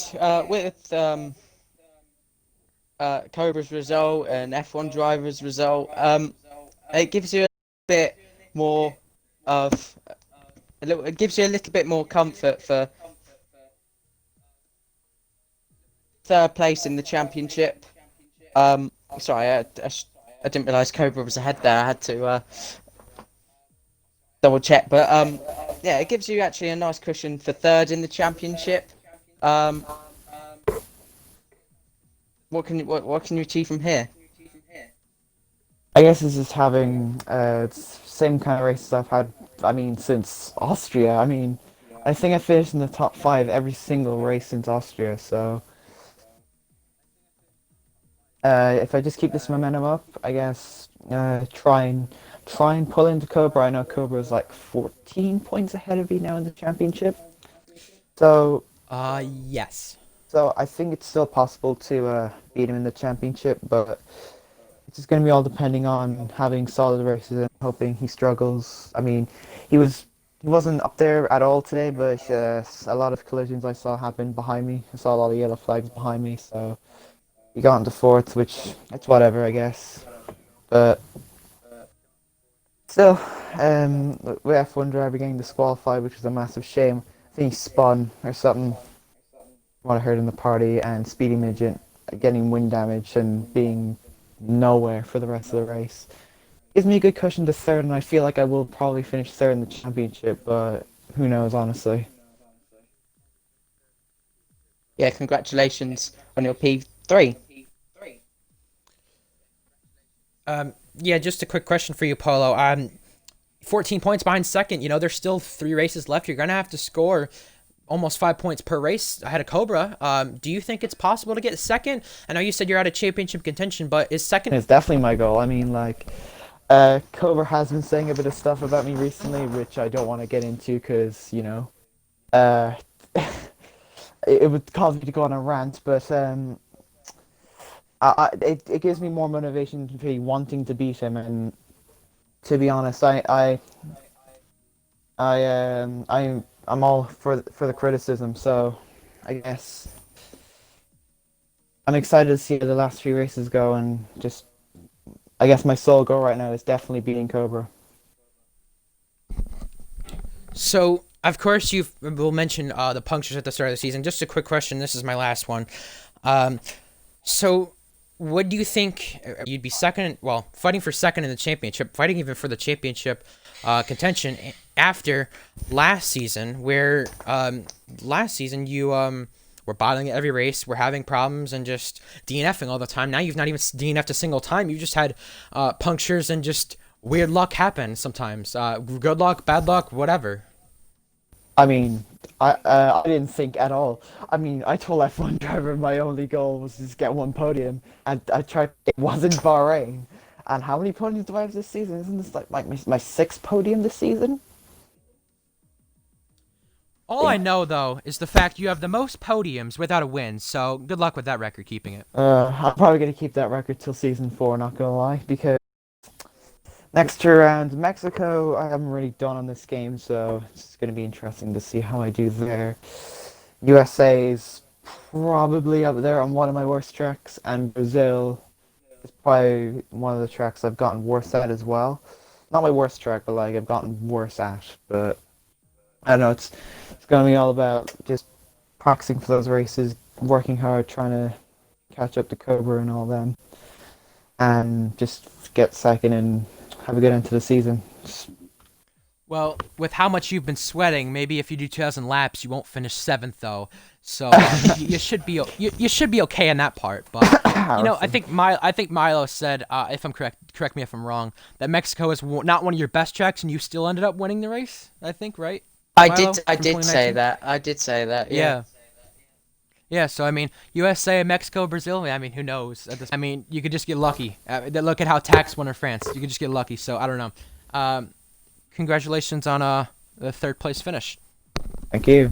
with Cobra's result and F1 driver's result, it gives you a bit more of it gives you a little bit more comfort for third place in the championship. Sorry, I didn't realise Cobra was ahead there. I had to double check, but yeah, it gives you actually a nice cushion for third in the championship. What can you achieve from here? I guess it's just having same kind of races I've had. I mean, since Austria. I mean, I think I finished in the top 5 every single race since Austria. So if I just keep this momentum up, I guess try and pull into Cobra. I know Cobra is like 14 points ahead of me now in the championship. So Yes. so I think it's still possible to beat him in the championship, but it's just going to be all depending on having solid races and hoping he struggles. I mean, he wasn't up there at all today, but a lot of collisions I saw happen behind me. I saw a lot of yellow flags behind me, so he got into fourth, which it's whatever, I guess. But still, with F1 driver getting disqualified, which was a massive shame. I think he spun or something. What I heard in the party, and Speedy Midget getting wind damage and being nowhere for the rest of the race gives me a good cushion to third, and I feel like I will probably finish third in the championship, but who knows, honestly. Yeah, congratulations on your P3. Yeah, just a quick question for you, Polo. 14 points behind second. You know, there's still 3 races left. You're gonna have to score almost 5 points per race ahead of Cobra. Do you think it's possible to get second? I know you said you're out of championship contention, but is second? It's definitely my goal. I mean, like, Cobra has been saying a bit of stuff about me recently, which I don't want to get into because, you know, it would cause me to go on a rant, but it gives me more motivation to be wanting to beat him, and to be honest, I'm all for the criticism, so I guess I'm excited to see how the last 3 races go, and just I guess my sole goal right now is definitely beating Cobra. So, of course, we'll mention the punctures at the start of the season. Just a quick question. This is my last one. So, what do you think you'd be second? Well, fighting for second in the championship, fighting even for the championship contention after last season, where last season you were we're bottling at every race, we're having problems and just DNFing all the time. Now you've not even DNF'd a single time. You've just had punctures and just weird luck happen sometimes. Good luck, bad luck, whatever. I mean, I didn't think at all. I mean, I told F1 driver my only goal was to just get one podium, and I tried. It wasn't Bahrain. And how many podiums do I have this season? Isn't this like my sixth podium this season? All I know, though, is the fact you have the most podiums without a win, so good luck with that record, keeping it. I'm probably gonna keep that record till season 4. Not gonna lie, because next year around Mexico, I haven't really done on this game, so it's gonna be interesting to see how I do there. USA is probably up there on one of my worst tracks, and Brazil is probably one of the tracks I've gotten worse at as well. Not my worst track, but like I've gotten worse at. But I don't know, it's gonna be all about just practicing for those races, working hard, trying to catch up to Cobra and all them, and just get second and have a good end to the season. Well, with how much you've been sweating, maybe if you do 2,000 laps, you won't finish 7th though. So you should be you should be okay in that part. But you know, I think Milo said, if I'm correct me if I'm wrong, that Mexico is not one of your best tracks, and you still ended up winning the race. I think, right? Milo, I did say that. I did say that. Yeah. Yeah, so I mean, USA, Mexico, Brazil. I mean, who knows? I mean, you could just get lucky. Look at how Tax won in France. You could just get lucky. So I don't know. Congratulations on the 3rd place finish. Thank you.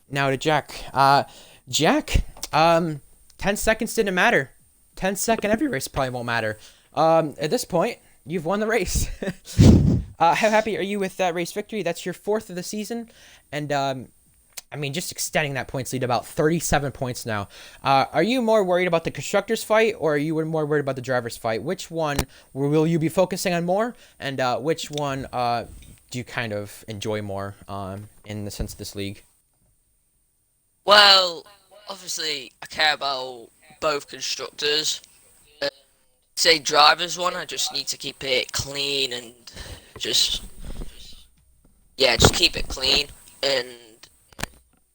Now to Jack. Jack, 10 seconds didn't matter. 10-second every race probably won't matter. At this point, you've won the race. How happy are you with that race victory? That's your 4th of the season, and I mean, just extending that points lead about 37 points now. Are you more worried about the constructors' fight, or are you more worried about the drivers' fight? Which one will you be focusing on more, and which one do you kind of enjoy more in the sense of this league? Well, obviously, I care about both constructors. Say drivers one, I just need to keep it clean and just keep it clean. And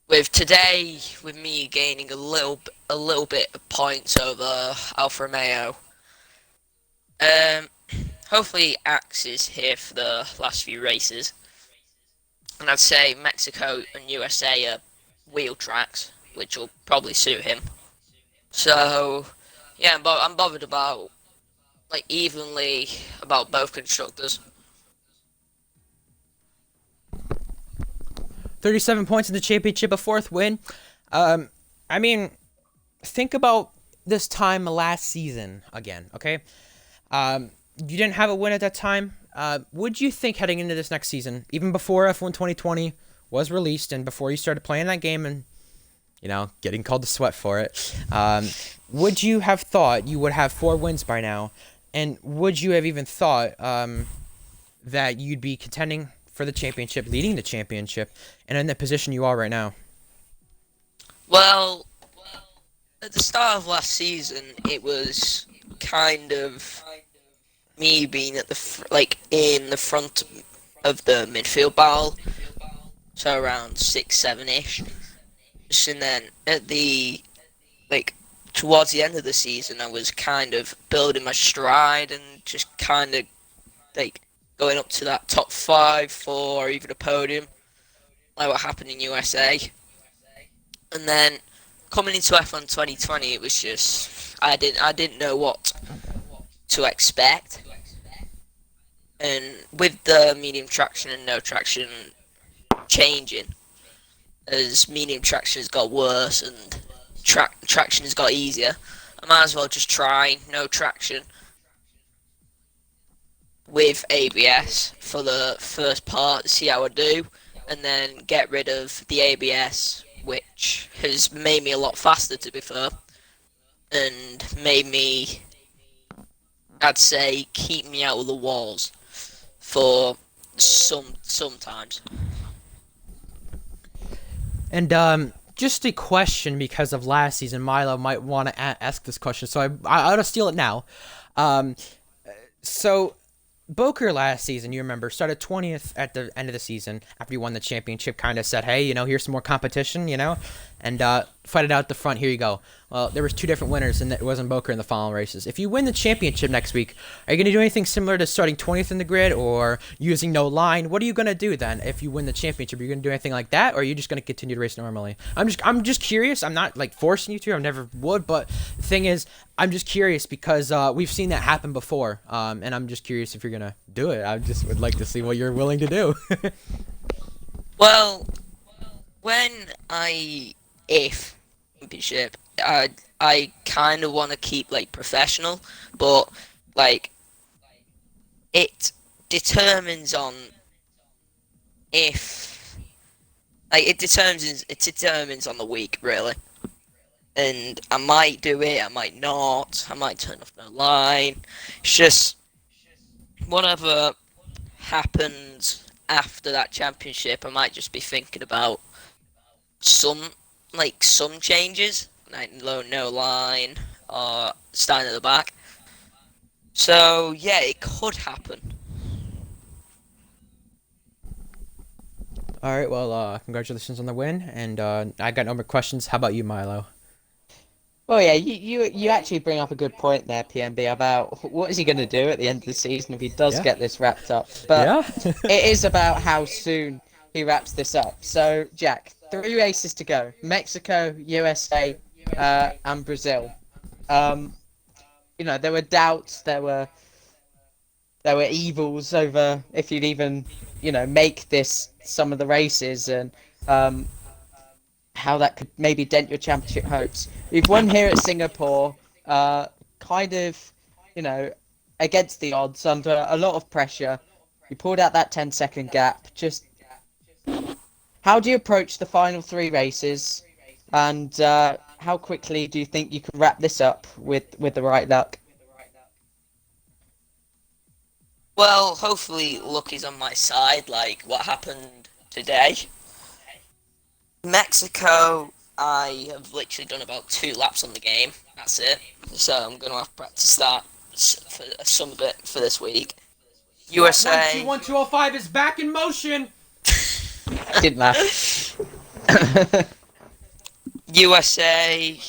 with today, with me gaining a little bit of points over Alfa Romeo, hopefully Axe is here for the last few races, and I'd say Mexico and USA are wheel tracks, which will probably suit him. So yeah, I'm bothered about evenly about both constructors. 37 points in the championship, a 4th win. I mean, think about this time last season again, okay? You didn't have a win at that time. Would you think heading into this next season, even before F1 2020 was released and before you started playing that game and, you know, getting called to sweat for it, would you have thought you would have 4 wins by now? And would you have even thought that you'd be contending for the championship, leading the championship, and in the position you are right now? Well, at the start of last season, it was kind of me being at in the front of the midfield battle, so around 6, 7-ish. And then at the towards the end of the season, I was kind of building my stride and just kind of going up to that top 5, 4, or even a podium, like what happened in USA. And then coming into F1 2020, it was just I didn't know what to expect. And with the medium traction and no traction changing, as medium traction has got worse and traction has got easier, I might as well just try no traction with ABS for the first part, see how I do, and then get rid of the ABS, which has made me a lot faster, to be fair, and made me, I'd say, keep me out of the walls for sometimes. And just a question, because of last season, Milo might want to ask this question, so I ought to steal it now. So Boker last season, you remember, started 20th at the end of the season after he won the championship, kind of said, hey, you know, here's some more competition, you know, and fight it out at the front. Here you go. Well, there was 2 different winners, and it wasn't Boker in the following races. If you win the championship next week, are you going to do anything similar to starting 20th in the grid or using no line? What are you going to do then if you win the championship? Are you going to do anything like that, or are you just going to continue to race normally? I'm just curious. I'm not like forcing you to. I never would, but the thing is, I'm just curious because we've seen that happen before, and I'm just curious if you're going to do it. I just would like to see what you're willing to do. Well, if championship, I kind of want to keep like professional, but like it determines on if like it determines on the week really, and I might do it, I might not, I might turn off no line. It's just whatever happens after that championship. I might just be thinking about some changes, like no line or starting at the back. So yeah, it could happen. All right, well, congratulations on the win, and I got no more questions. How about you, Milo? Well, yeah, you actually bring up a good point there, PMB, about what is he going to do at the end of the season if he does get this wrapped up. But Yeah. it is about how soon he wraps this up. So, Jack, 3 races to go: Mexico, USA, and Brazil. There were doubts, there were evils over if you'd even, make some of the races, and how that could maybe dent your championship hopes. You've won here at Singapore, kind of, against the odds, under a lot of pressure. You pulled out that 10-second gap. Just how do you approach the final 3 races, and how quickly do you think you can wrap this up with the right luck? Well, hopefully luck is on my side, like what happened today. Mexico, I have literally done about 2 laps on the game. That's it. So I'm going to have to practice that for some of it for this week. USA. 1205 is back in motion. Didn't laugh. USA,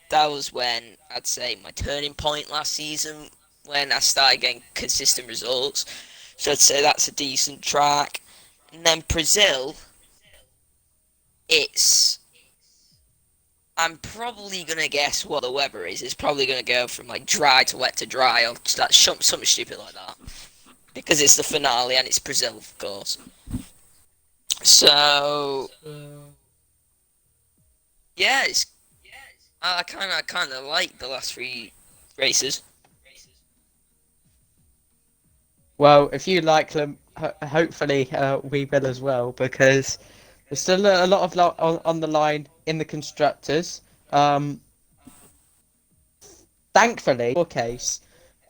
that was when I'd say my turning point last season, when I started getting consistent results. So I'd say that's a decent track. And then Brazil, I'm probably going to guess what the weather is. It's probably going to go from like dry to wet to dry, or something stupid like that. Because it's the finale and it's Brazil, of course. So yeah, I kind of like the last 3 races. Well, if you like them, hopefully we will as well, because there's still a lot of on the line in the constructors. Thankfully, in your case,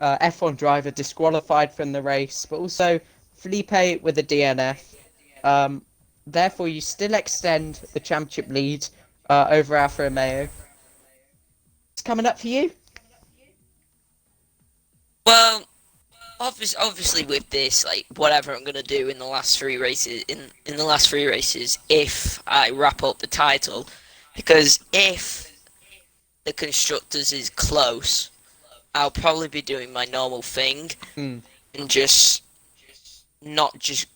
F1 driver disqualified from the race, but also Felipe with a DNF. Therefore, you still extend the championship lead over Alfa Romeo. It's coming up for you. Well, obviously with this, like whatever I'm gonna do in the last 3 races, in the last 3 races, if I wrap up the title, because if the constructors is close, I'll probably be doing my normal thing and just not just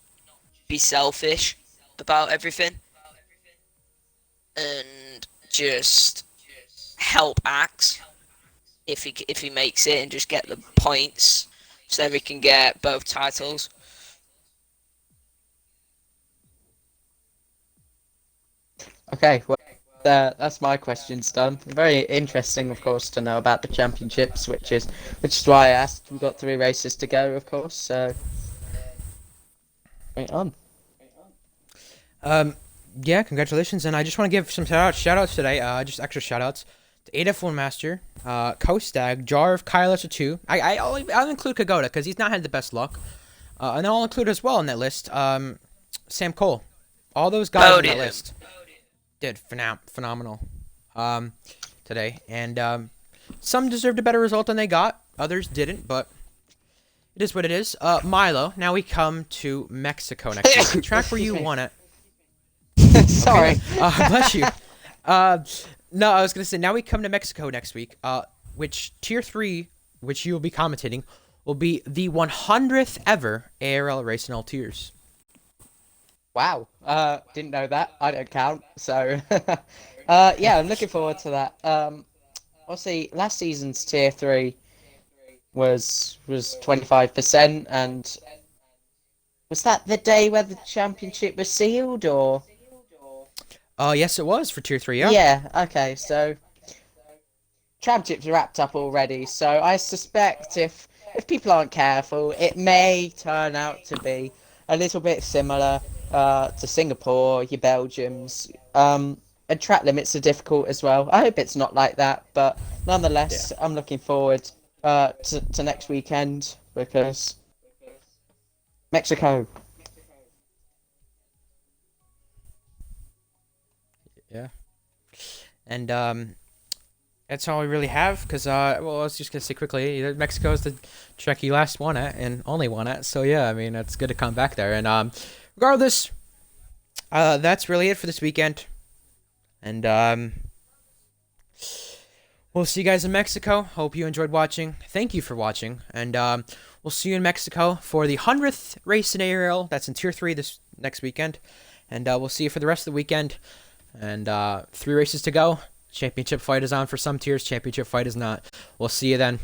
be selfish about everything and just help Axe if he makes it and just get the points so that we can get both titles. Okay, well, that's my questions done. Very interesting, of course, to know about the championships, which is why I asked. We've got 3 races to go, of course. So, wait on. Yeah, congratulations, and I just want to give some shout-outs today. Just extra shout-outs to AF1 Master, Kostag, Jarv, Kyler 2. I'll include Kagoda because he's not had the best luck, and then I'll include as well in that list Sam Cole. All those guys on that list did phenomenal today, and some deserved a better result than they got. Others didn't, but it is what it is. Milo, now we come to Mexico next week, the track where you won it. Sorry. Bless you. No, I was gonna say now we come to Mexico next week. Which tier 3, which you will be commentating, will be the 100th ever ARL race in all tiers. Wow. Didn't know that. I don't count. So, yeah, I'm looking forward to that. Obviously, last season's tier 3 was 25%, and was that the day where the championship was sealed, or? Yes, it was for tier 3. Yeah. Yeah. Okay. So, championships are wrapped up already. So I suspect if people aren't careful, it may turn out to be a little bit similar to Singapore, your Belgiums. And track limits are difficult as well. I hope it's not like that, but nonetheless, I'm looking forward to next weekend because Mexico. Yeah. And that's all we really have. Because well, I was just gonna say quickly, Mexico is the track you last won at and only won at. So yeah, I mean it's good to come back there. And regardless, that's really it for this weekend. And we'll see you guys in Mexico. Hope you enjoyed watching. Thank you for watching. And we'll see you in Mexico for the 100th race in ARL. That's in Tier 3 this next weekend. And we'll see you for the rest of the weekend. And 3 races to go. Championship fight is on for some tiers. Championship fight is not. We'll see you then.